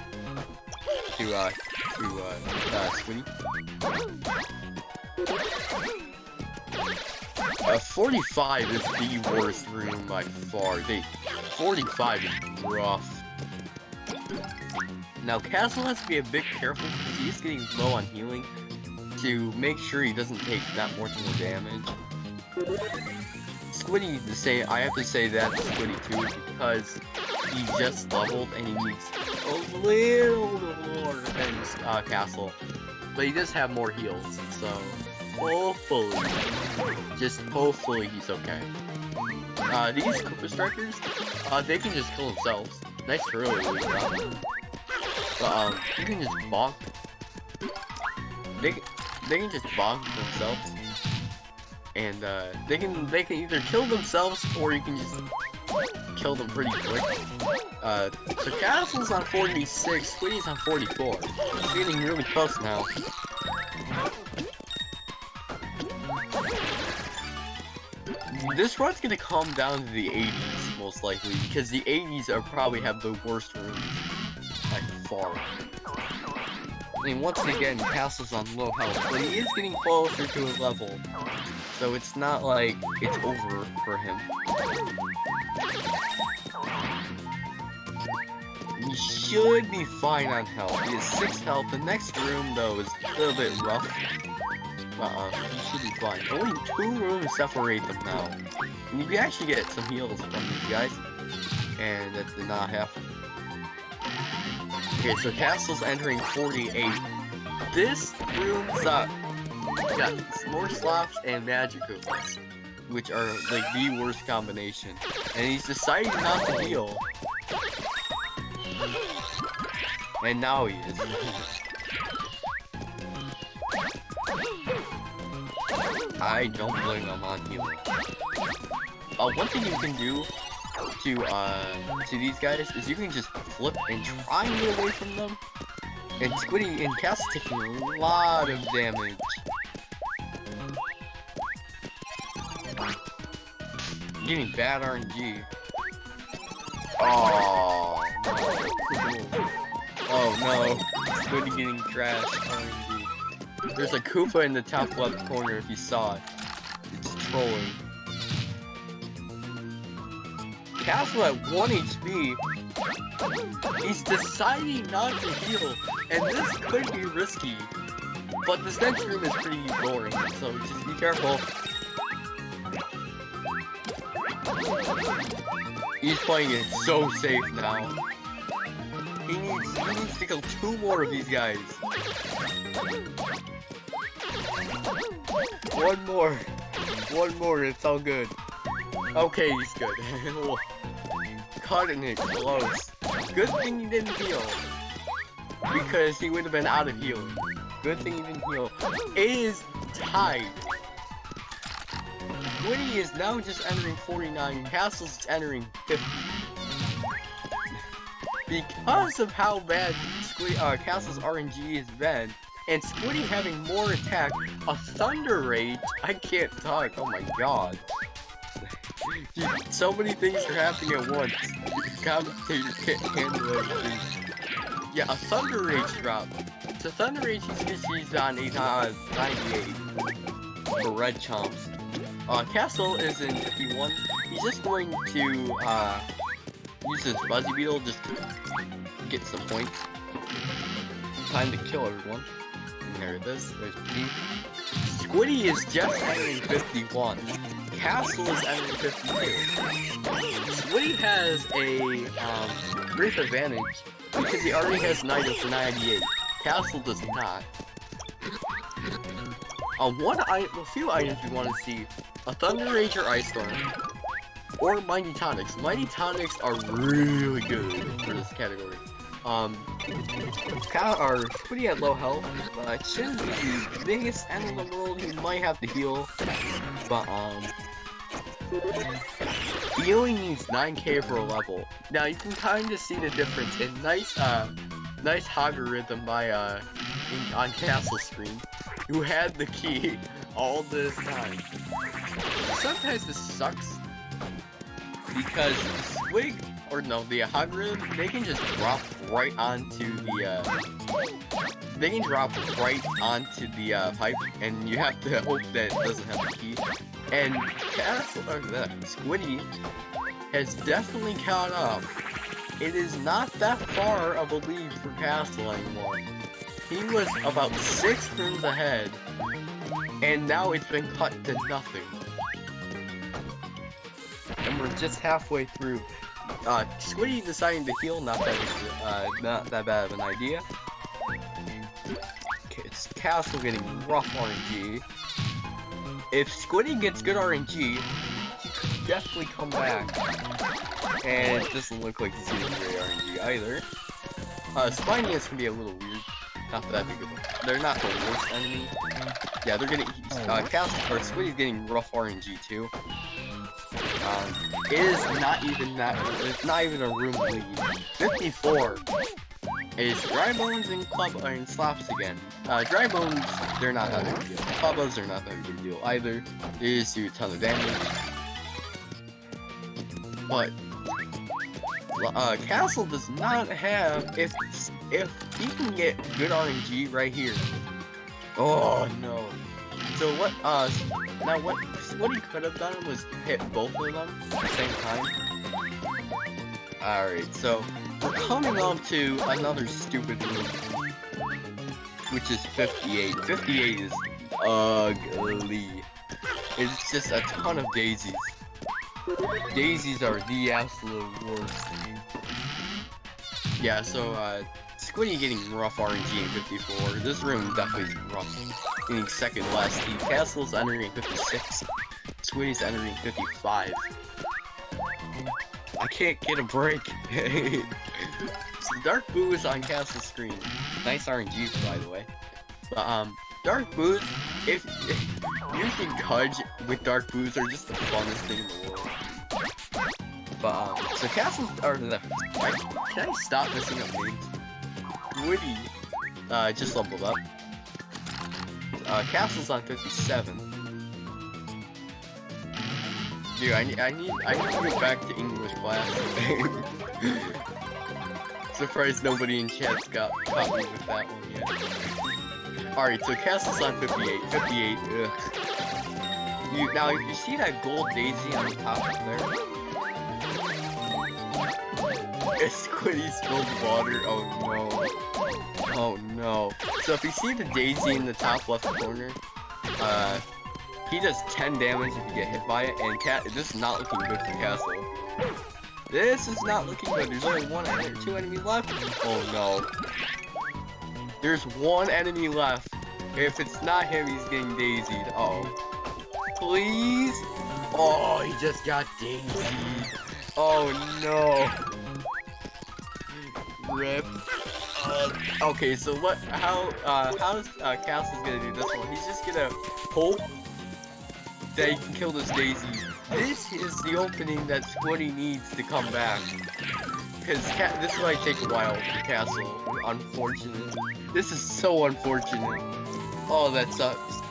to Squiddy. 45 is the worst room by far. 45 is rough. Now Castle has to be a bit careful because he's getting low on healing to make sure he doesn't take that much more damage. Squiddy, I have to say that to Squiddy too, because he just leveled and he needs a little more than Castle. But he does have more heals, so hopefully, just hopefully he's okay. These Koopa Strikers, they can just kill themselves. Nice for early loot, but you can just bonk. They can just bonk themselves. And they can either kill themselves or you can just kill them pretty quick. So Castle's on 46, Squiddy's on 44. It's getting really close now. This run's gonna come down to the 80s, most likely, because the 80s are probably have the worst rooms by far. I mean, once again, Castle's on low health, but he is getting closer to his level, so it's not like it's over for him. He should be fine on health. He has 6 health. The next room, though, is a little bit rough. He should be fine. Only 2 rooms separate them now. And you can actually get some heals from these guys. And that did not happen. Okay, so Castle's entering 48. This room's got more slops and magic Koopas, which are like the worst combination. And he's decided not to heal. And now he is. I don't blame him on healing. One thing you can do to these guys is you can just flip and try and get away from them. And Squiddy and Cass taking a lot of damage. Getting bad RNG. Oh no. Oh no. Squiddy getting trash RNG. There's a Koopa in the top left corner if you saw it. It's trolling. Castle at 1 HP. He's deciding not to heal, and this could be risky. But this next room is pretty boring, so just be careful. He's playing it so safe now. He needs to kill 2 more of these guys. 1 more. 1 more, it's all good. Okay, he's good. Cutting it close. Good thing he didn't heal. Because he would have been out of healing. Good thing he didn't heal. It is tied. Squiddy is now just entering 49. Castle's entering 50. Because of how bad Castle's RNG has been, and Squiddy having more attack, a Thunder Rage, I can't talk, oh my god. So many things are happening at once. Commentator can't handle everything. Yeah, a Thunder Rage drop. So Thunder Rage he's on 98 for red chomps. Castle is in 51. He's just going to use his Fuzzy Beetle just to get some points. Time to kill everyone. And there it is. There's P. Squiddy is just entering 51. Castle is entering 52. Squiddy has a brief advantage because he already has an item for 98. Castle does not. A few items we want to see: a Thunder Rage or Ice Storm, or Mighty Tonics. Mighty Tonics are really good for this category. Squiddy at low health, but shouldn't be the biggest end in the world. He might have to heal, but healing needs 9k for a level. Now you can kind of see the difference in nice algorithm by on Castle's screen, who had the key all this time. Sometimes this sucks because the algorithm, they can just drop right onto the pipe, and you have to hope that it doesn't have the key. And Squiddy has definitely caught up. It is not that far of a lead for Castle anymore. He was about 6 rooms ahead, and now it's been cut to nothing. And we're just halfway through. Squiddy deciding to heal, not that bad of an idea. Okay, it's Castle getting rough RNG. If Squiddy gets good RNG, he could definitely come back. And it doesn't look like he's getting great RNG either. Spinius can be a little weird. Not that big of a... They're not the worst enemy. Yeah, they're getting... Squiddy's getting rough RNG too. It is not even that... It's not even a room lead. 54 is Dry Bones and Slaps again. Dry Bones, they're not that big a deal. Clubbers are not that big a deal either. They just do a ton of damage. But Castle does not have, if he can get good RNG right here. Oh no. So what what he could have done was hit both of them at the same time. Alright, so we're coming on to another stupid room, which is 58. 58 is ugly. It's just a ton of daisies. Daisies are the absolute worst. Yeah, so Squiddy getting rough RNG in 54. This room definitely is rough. Getting second last. The Castle's entering 56. Squiddy's entering 55. I can't get a break. So Dark Boo is on Castle screen. Nice RNG, by the way. But Dark Boos, if using Cudge with Dark Boos are just the funnest thing in the world. But so Castle can I stop messing up names? Squiddy just leveled up. Castle's on 57. Dude, I need to go back to English class. Surprised nobody in chat's caught me with that one yet. Alright, so Castle's on 58. 58, ugh. Now, if you see that gold daisy on the top of there, it's Squiddy spilled water. Oh no. Oh no. So if you see the daisy in the top left corner, he does 10 damage if you get hit by it, and this is not looking good for Castle. This is not looking good. There's only two enemies left. Oh no. There's one enemy left. If it's not him, he's getting daisied. Uh oh. Please? Oh, he just got daisied. Oh no. Rip. Okay, so how's Castle's gonna do this one? He's just gonna hope that he can kill this daisy. This is the opening that Squiddy needs to come back. Because this might take a while for Castle. Unfortunate. This is so unfortunate. Oh, that sucks.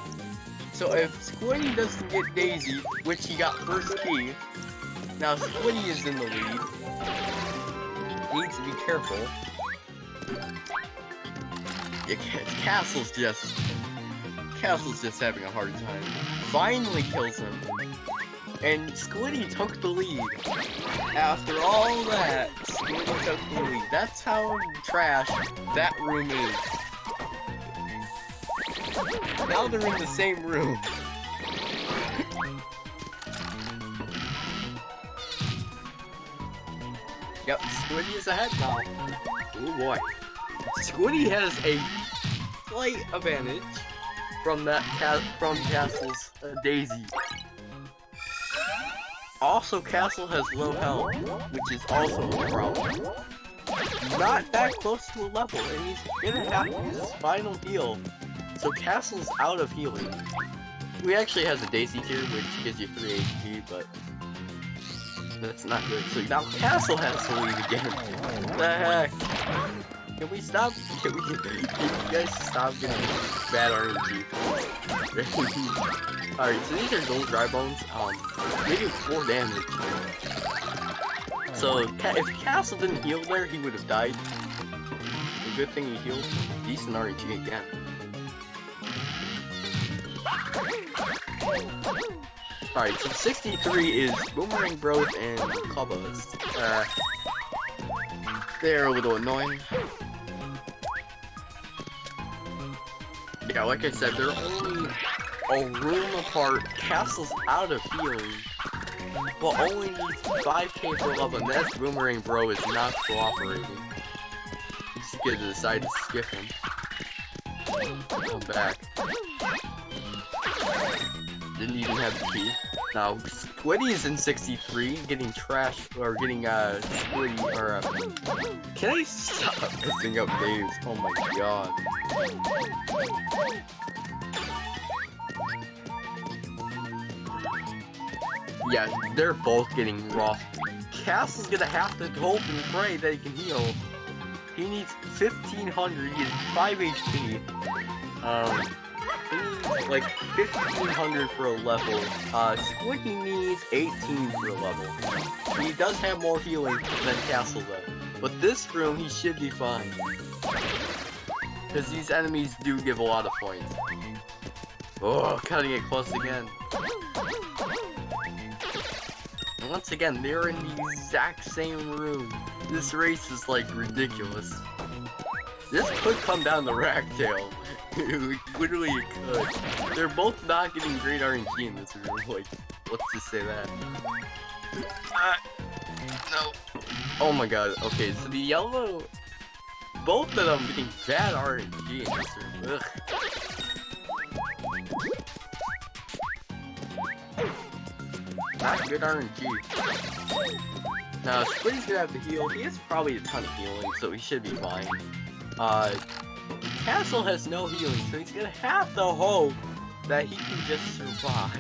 So if Squiddy doesn't get daisy, which he got first key, now Squiddy is in the lead. He needs to be careful. Castle's just having a hard time. Finally kills him. And Squiddy took the lead. After all that, Squiddy took the lead. That's how trash that room is. Now they're in the same room. Yep, Squiddy is ahead now. Oh boy. Squiddy has a slight advantage from Castle's Daisy. Also, Castle has low health, which is also a problem. Not that close to a level, and he's gonna have to use his final heal. So Castle's out of healing. He actually has a Daisy tier, which gives you 3 HP, but that's not good. So now Castle has to leave again. What the heck? Can we stop? Can you guys stop getting bad RNG? Alright, so these are gold dry bones. They do 4 damage. So if Castle didn't heal there, he would have died. A good thing he healed. Decent RNG again. Alright, so 63 is Boomerang Bros and Clubbers. They're a little annoying. Yeah, like I said, they're only a room apart. Castle's out of healing, but only needs 5k per level, and that Boomerang Bro is not cooperating. He's gonna decide to skip him. Come back. Didn't even have the key. Now, Squiddy is in 63, getting trash, or getting, Squiddy, or, can I stop messing up names? Oh my god. Yeah, they're both getting rough. Castle's gonna have to hope and pray that he can heal. He needs 1500, he has 5 HP. he needs like 1500 for a level. Squiddy needs 18 for a level. He does have more healing than Castle though. But this room, he should be fine. Because these enemies do give a lot of points. Oh, cutting it close again. And once again, they're in the exact same room. This race is like ridiculous. This could come down to Ragtail. Literally it could. They're both not getting great RNG in this room. Like, let's just say that. No. Oh my god. Okay, so the yellow... Both of them getting bad RNG in this room. Ugh. Not good RNG. Now, Squiddy's gonna have to heal. He has probably a ton of healing, so he should be fine. Castle has no healing, so he's gonna have to hope that he can just survive.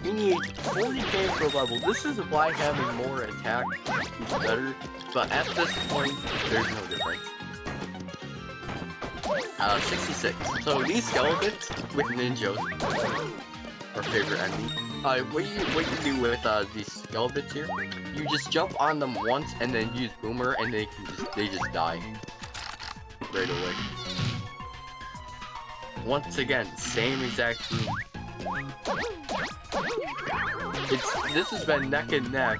He needs 40k per level. This is why having more attack is better, but at this point, there's no difference. 66. So these skeletons with ninjas, our favorite enemy. What you do with these skeletons here? You just jump on them once and then use Boomer, and they just die right away. Once again, same exact room. This has been neck and neck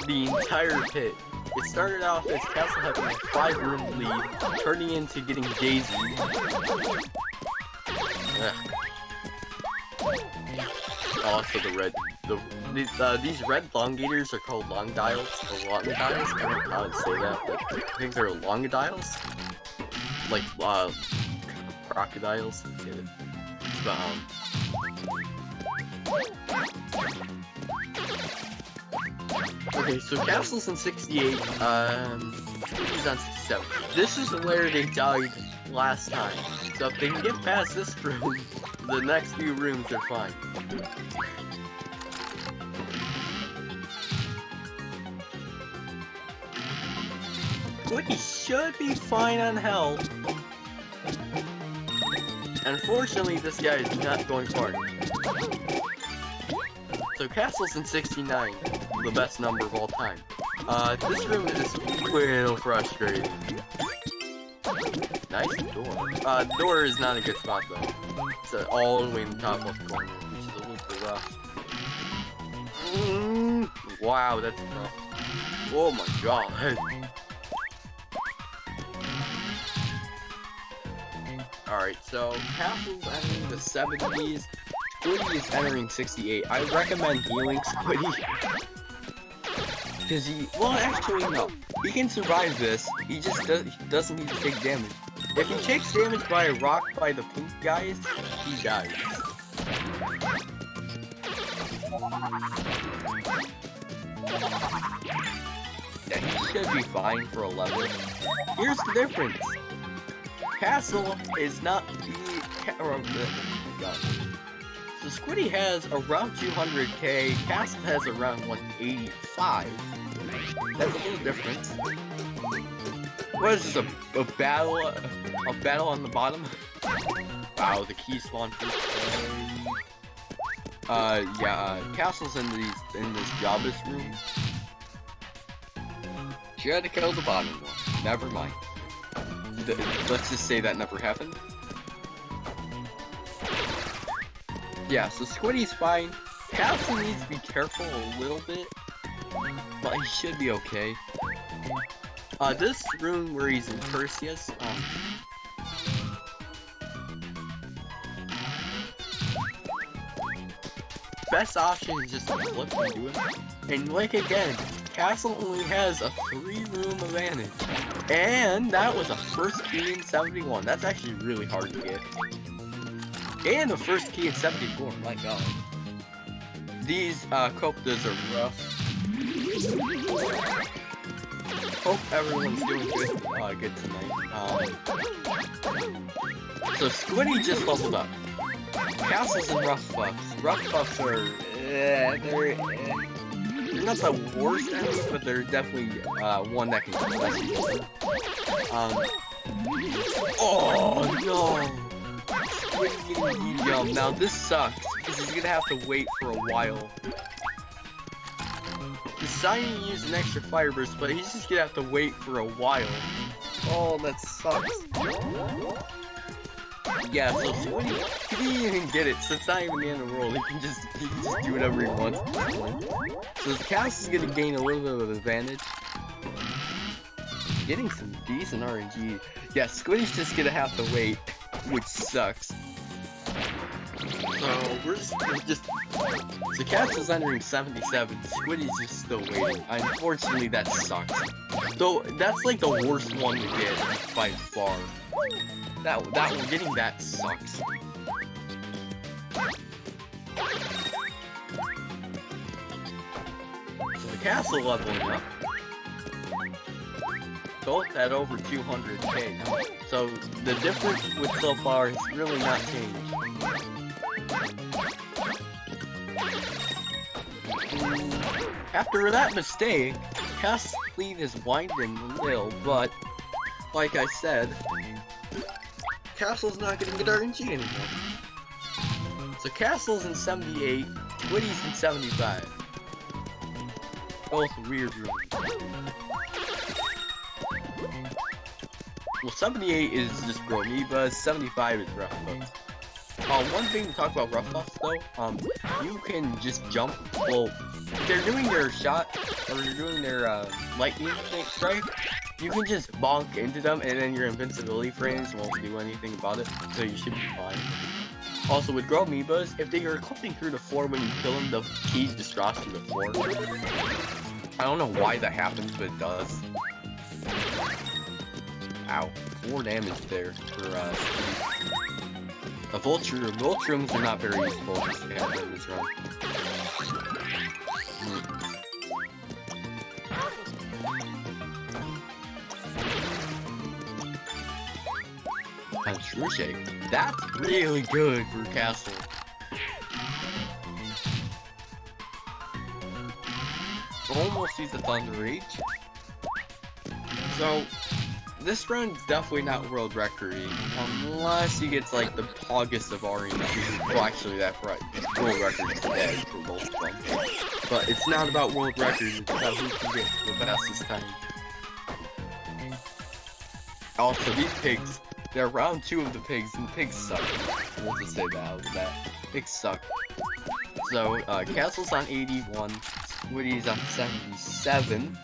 the entire pit. It started off as Castle having a 5-room lead, turning into getting Daisy. Also the red, these red longators are called longdiles, or longdiles. I don't know how to say that, but I think they're longodiles, like crocodiles. Get it? But okay, so Castle's in 68. He's on 67. This is where they died last time. So if they can get past this room, the next few rooms are fine. Squiddy should be fine on health. Unfortunately, this guy is not going far. So Castle's in 69, the best number of all time. This room is a little frustrating. Nice door. Door is not a good spot though. It's all the way in the top left corner, which is a little bit rough. Wow, that's rough. Oh my god. Alright, so Castle's entering the 70s. Squiddy is entering 68. I recommend healing Squiddy. Because well, actually, no. He can survive this. He just doesn't need to take damage. If he takes damage by a rock by the pink guys, he dies. Yeah, he should be fine for 11. Here's the difference. Castle is not the... So Squiddy has around 200k, Castle has around 185. That's a little different. What is this, a battle on the bottom? Wow, the key spawn first. Yeah, Castle's in this Jabba's room. She had to kill the bottom one. Never mind. Let's just say that never happened. Yeah, so Squiddy's fine. Castle needs to be careful a little bit, but he should be okay. This room where he's in Perseus, best option is just to flip into him. And like again, Castle only has a 3-room advantage. And that was a first key in 71. That's actually really hard to get. And the first key in 74, my god. These Coptas are rough. Hope everyone's doing good tonight. So Squiddy just leveled up. Castle's in rough buffs. Rough buffs are they're not the worst enemy, but they're definitely one that can mess you up. Oh no! Squiddy getting medium. Now this sucks, because he's gonna have to wait for a while. Deciding to use an extra fire burst, but he's just gonna have to wait for a while. Oh, that sucks. Yeah, so Squiddy, he didn't even get it, so it's not even the end of the world. He can just do whatever he wants at this point. So the cast is gonna gain a little bit of an advantage. Getting some decent RNG. Yeah, Squiddy's just gonna have to wait, which sucks. So we're just so Castle's entering 77. Squiddy's just still waiting. Unfortunately, that sucks. Though that's like the worst one to get by far. That one, getting that sucks. So the Castle leveling up. Both at over 200k. So the difference with so far has really not changed. After that mistake, Castle's lead is winding a little, but like I said, Castle's not getting good RNG anymore. So Castle's in 78, Squiddy's in 75. Both weird rooms. Well, 78 is just Amoebas, 75 is Rough Buffs. One thing to talk about Rough Buffs though, you can just jump. Well, if they're doing their shot, or they're doing their lightning strike, you can just bonk into them and then your invincibility frames won't do anything about it, so you should be fine. Also, with Amoebas, if they are clipping through the floor when you kill them, the keys just drop through the floor. I don't know why that happens, but it does. Ow. 4 damage there for a Vulture. Vulturiums are not very useful to have in this run. And True Shake. That's really good for Castle. Almost sees the Thunder Rage. So, this run's definitely not world record unless he gets like the hoggest of RNG. Well, actually, that's right. World record is dead for both of them. But it's not about world records, it's about who can get the fastest time. Also, these pigs, they're round 2 of the pigs, and the pigs suck. We'll just say that out of that. Pigs suck. So, Castle's on 81, Squiddy's on 77.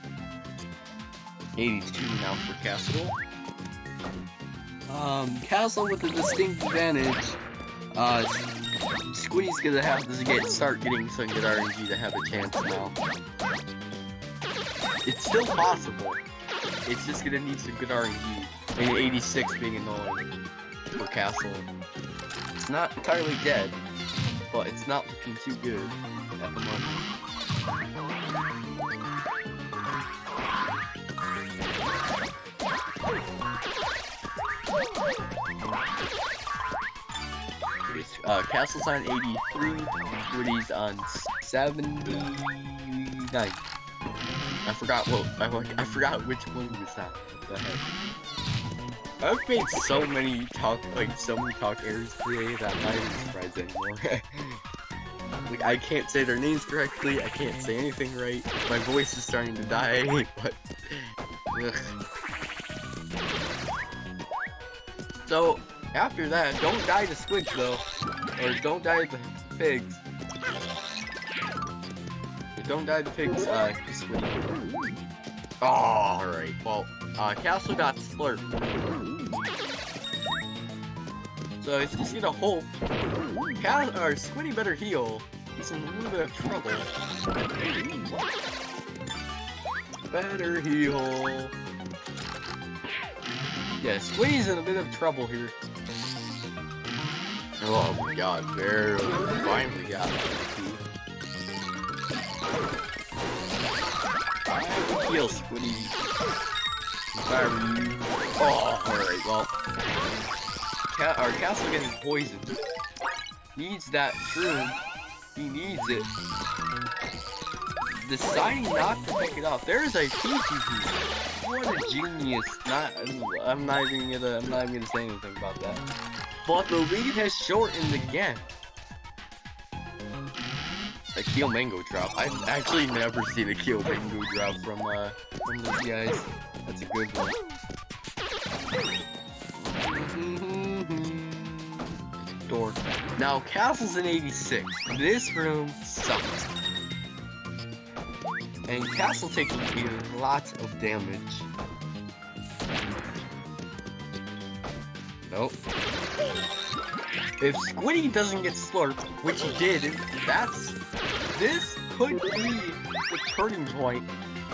82 now for Castle. Castle with a distinct advantage. Squiddy's gonna have to start getting some good RNG to have a chance now. It's still possible. It's just gonna need some good RNG. And 86 being annoying for Castle. It's not entirely dead, but it's not looking too good at the moment. Castle's on 83, Squiddy's on 79. I forgot which one was that. What the heck? I've made so many talk errors today that I'm not even surprised anymore. Like, I can't say their names correctly, I can't say anything right, my voice is starting to die, but... Ugh. So, after that, don't die to squids though, or don't die to pigs. Don't die to pigs, Squiddy. Oh, alright, well, Castle got slurped. So it's just gonna hope. Squiddy better heal. He's in a little bit of trouble. Better heal. Yeah, Squiddy's in a bit of trouble here. Oh my god, barely. Finally got it. Heal, Squiddy. Fire you. Oh, alright, well. Our Castle getting poisoned. Needs that shroom. He needs it. Deciding not to pick it up. There's a PGP. What a genius. I'm not even gonna say anything about that. but the lead has shortened again. A Keel Mango drop. I've actually never seen a Keel Mango drop from those guys. That's a good one. Door. Now, Castle's in 86. This room sucks. And Castle taking a lot of damage. Nope. If Squiddy doesn't get slurped, which he did, this could be the turning point.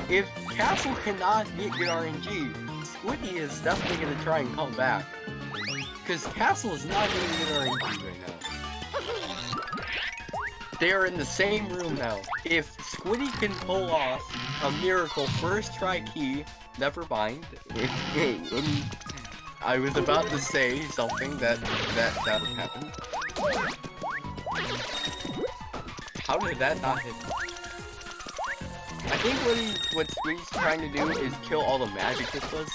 If Castle cannot get good RNG, Squiddy is definitely going to try and come back. Because Castle is not getting good RNG right now. They are in the same room now. If Squiddy can pull off a miracle first try key, never mind. I was about to say something that would happen. How did that not hit? I think what Squiddy's trying to do is kill all the magic Koopas,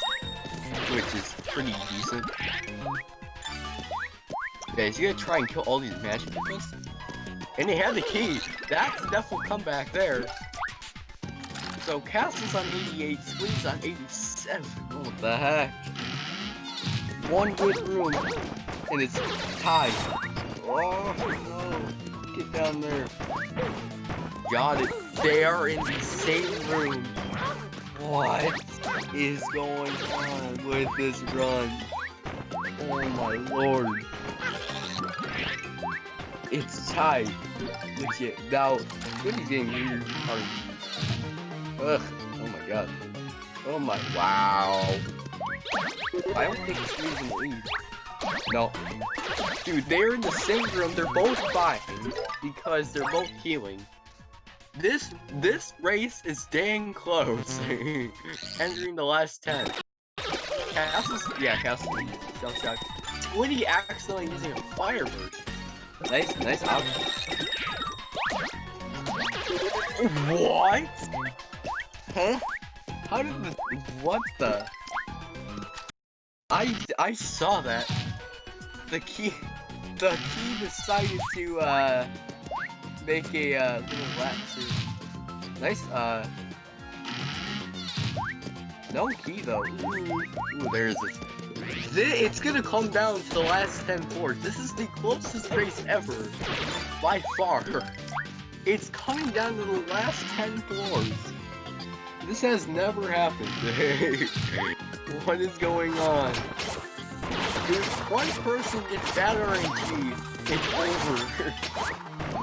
which is pretty decent. Yeah, he's gonna try and kill all these magic Koopas. And they have the key. That's a definitely comeback there. So Castle's on 88, Squiddy's on 87. What the heck? One good room, and it's tied. Oh no! Get down there. Got it. They are in the same room. What is going on with this run? Oh my lord. It's tied. Legit. Now, Squiddy's getting weird. Ugh. Oh my god. Oh my. Wow. I don't think Squiddy's in the lead. No. Dude, they're in the same room. They're both fine because they're both healing. This race is dang close. Entering the last 10. Castle's self-shock. Squiddy accidentally using a firebird. Nice option. What? Huh? How did the what the? I saw that. The key decided to make a little lap too. Nice no key though. Ooh, there's this. It's gonna come down to the last 10 floors. This is the closest race ever, by far. It's coming down to the last 10 floors. This has never happened. What is going on? If one person gets bad RNG, it's over.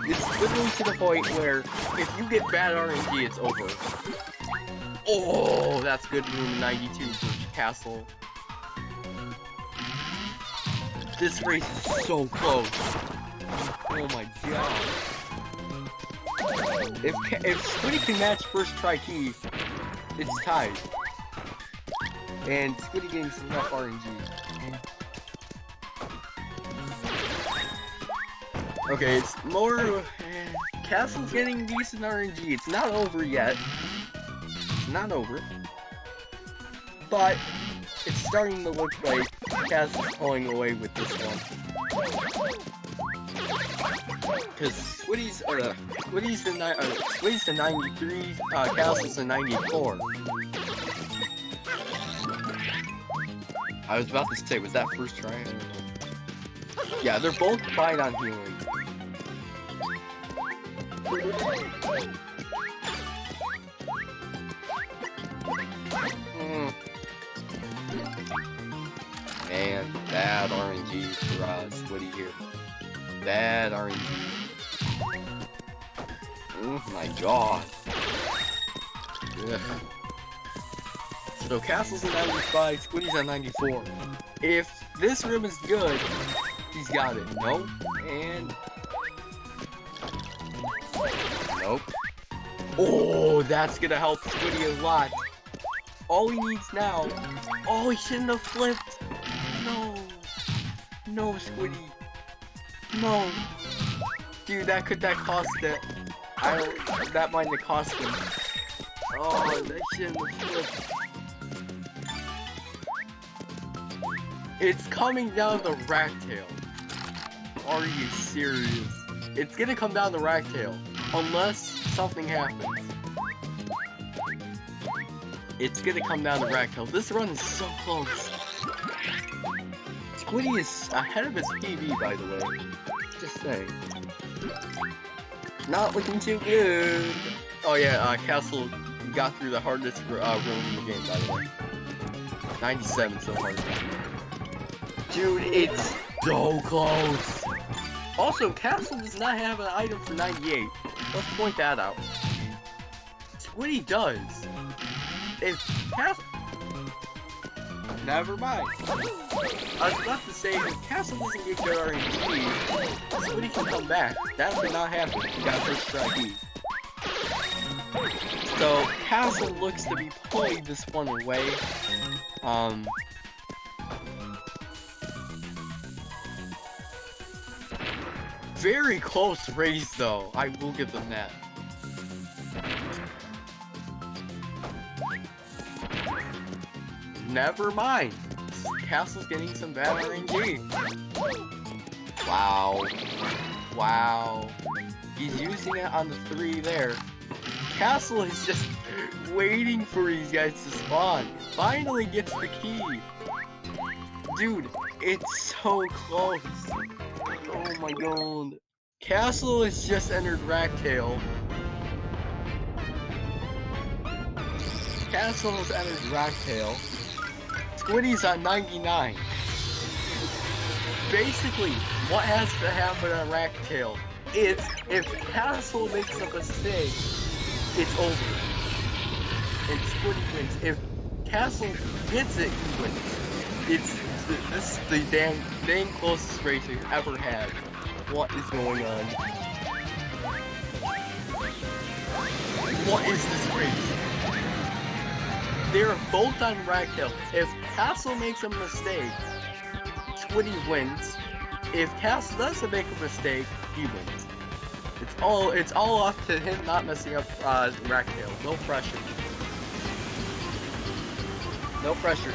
It's literally to the point where if you get bad RNG, it's over. Oh, that's good room 92 for Castle. This race is so close. Oh my god. If Squiddy can match first try key, it's tied. And Squiddy getting some enough RNG. Okay, it's more... Castle's getting decent RNG. It's not over yet. It's not over. But it's starting to look like Castle's pulling away with this one. Because Squiddy's the 93, Castle's the 94. I was about to say, was that first try? I don't know. Yeah, they're both fine on healing. Man, bad RNG for Squiddy here. Bad RNG. Oh my god. Ugh. So Castle's at 95, Squiddy's at 94. If this room is good, he's got it. Nope. And... nope. Oh, that's gonna help Squiddy a lot. All he needs now... oh, he shouldn't have flipped. No. No, Squiddy. No. Dude, that cost it. That might have cost him. Oh, that shouldn't have flipped. It's coming down the rat tail. Are you serious? It's gonna come down to Ragtail. Unless something happens. It's gonna come down to Ragtail. This run is so close. Squiddy is ahead of his PB, by the way. Just saying. Not looking too good. Oh yeah, Castle got through the hardest room in the game, by the way. 97 so hard. Dude, it's so close. Also, Castle does not have an item for 98. Let's point that out. Squiddy does. If Castle... Never mind. I was about to say, if Castle doesn't get good RNG, Squiddy can come back. That did not happen. He got first try B. So, Castle looks to be pulling this one away. Very close race though, I will give them that. Never mind. Castle's getting some bad RNG. Wow. Wow. He's using it on the 3 there. Castle is just waiting for these guys to spawn. Finally gets the key. Dude, it's so close. Oh my god. Castle has just entered Ragtail. Castle has entered Ragtail. Squiddy's on 99. Basically, what has to happen on Ragtail is if Castle makes a mistake, it's over. And Squiddy wins. If Castle gets it, he wins. This is the dang closest race we've ever had. What is going on? What is this race? They're both on Ragtail. If Castle makes a mistake, Squiddy wins. If Castle doesn't make a mistake, he wins. It's all off to him not messing up Ragtail. No pressure. No pressure.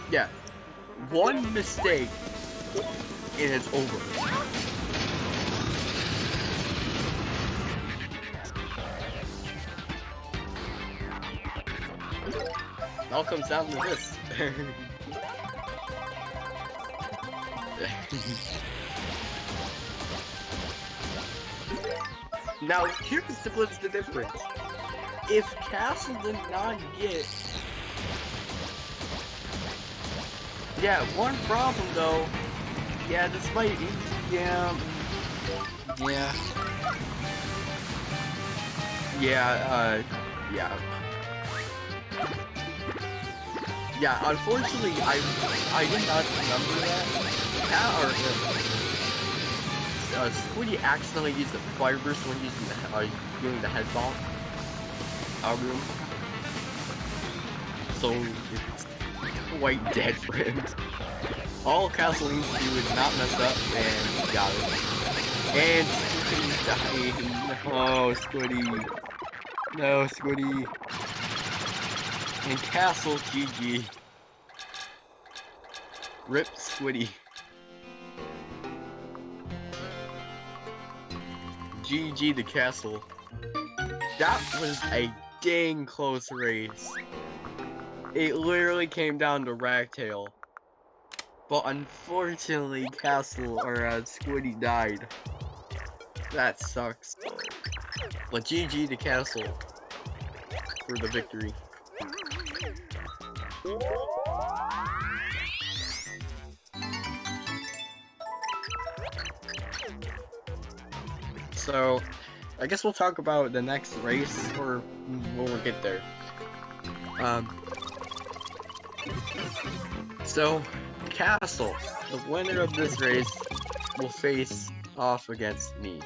Yeah, one mistake and it's over. It all comes down to this. Now, here's what's the difference. If Castle did not get... Yeah, one problem though. Yeah, this might... Yeah, unfortunately, I did not remember that. Squiddy accidentally used the fire burst when using doing the head bomb. Room. So it's quite dead for him. All Castle needs to do is not mess up, and he got it. And Squiddy's dying. Oh, Squiddy. No, Squiddy. And Castle, GG. Rip Squiddy. GG the Castle. That was a dang close race. It literally came down to Ragtail. But unfortunately, Squiddy died. That sucks. But GG to Castle for the victory. So, I guess we'll talk about the next race, or when we get there. So, Castle, the winner of this race, will face off against me.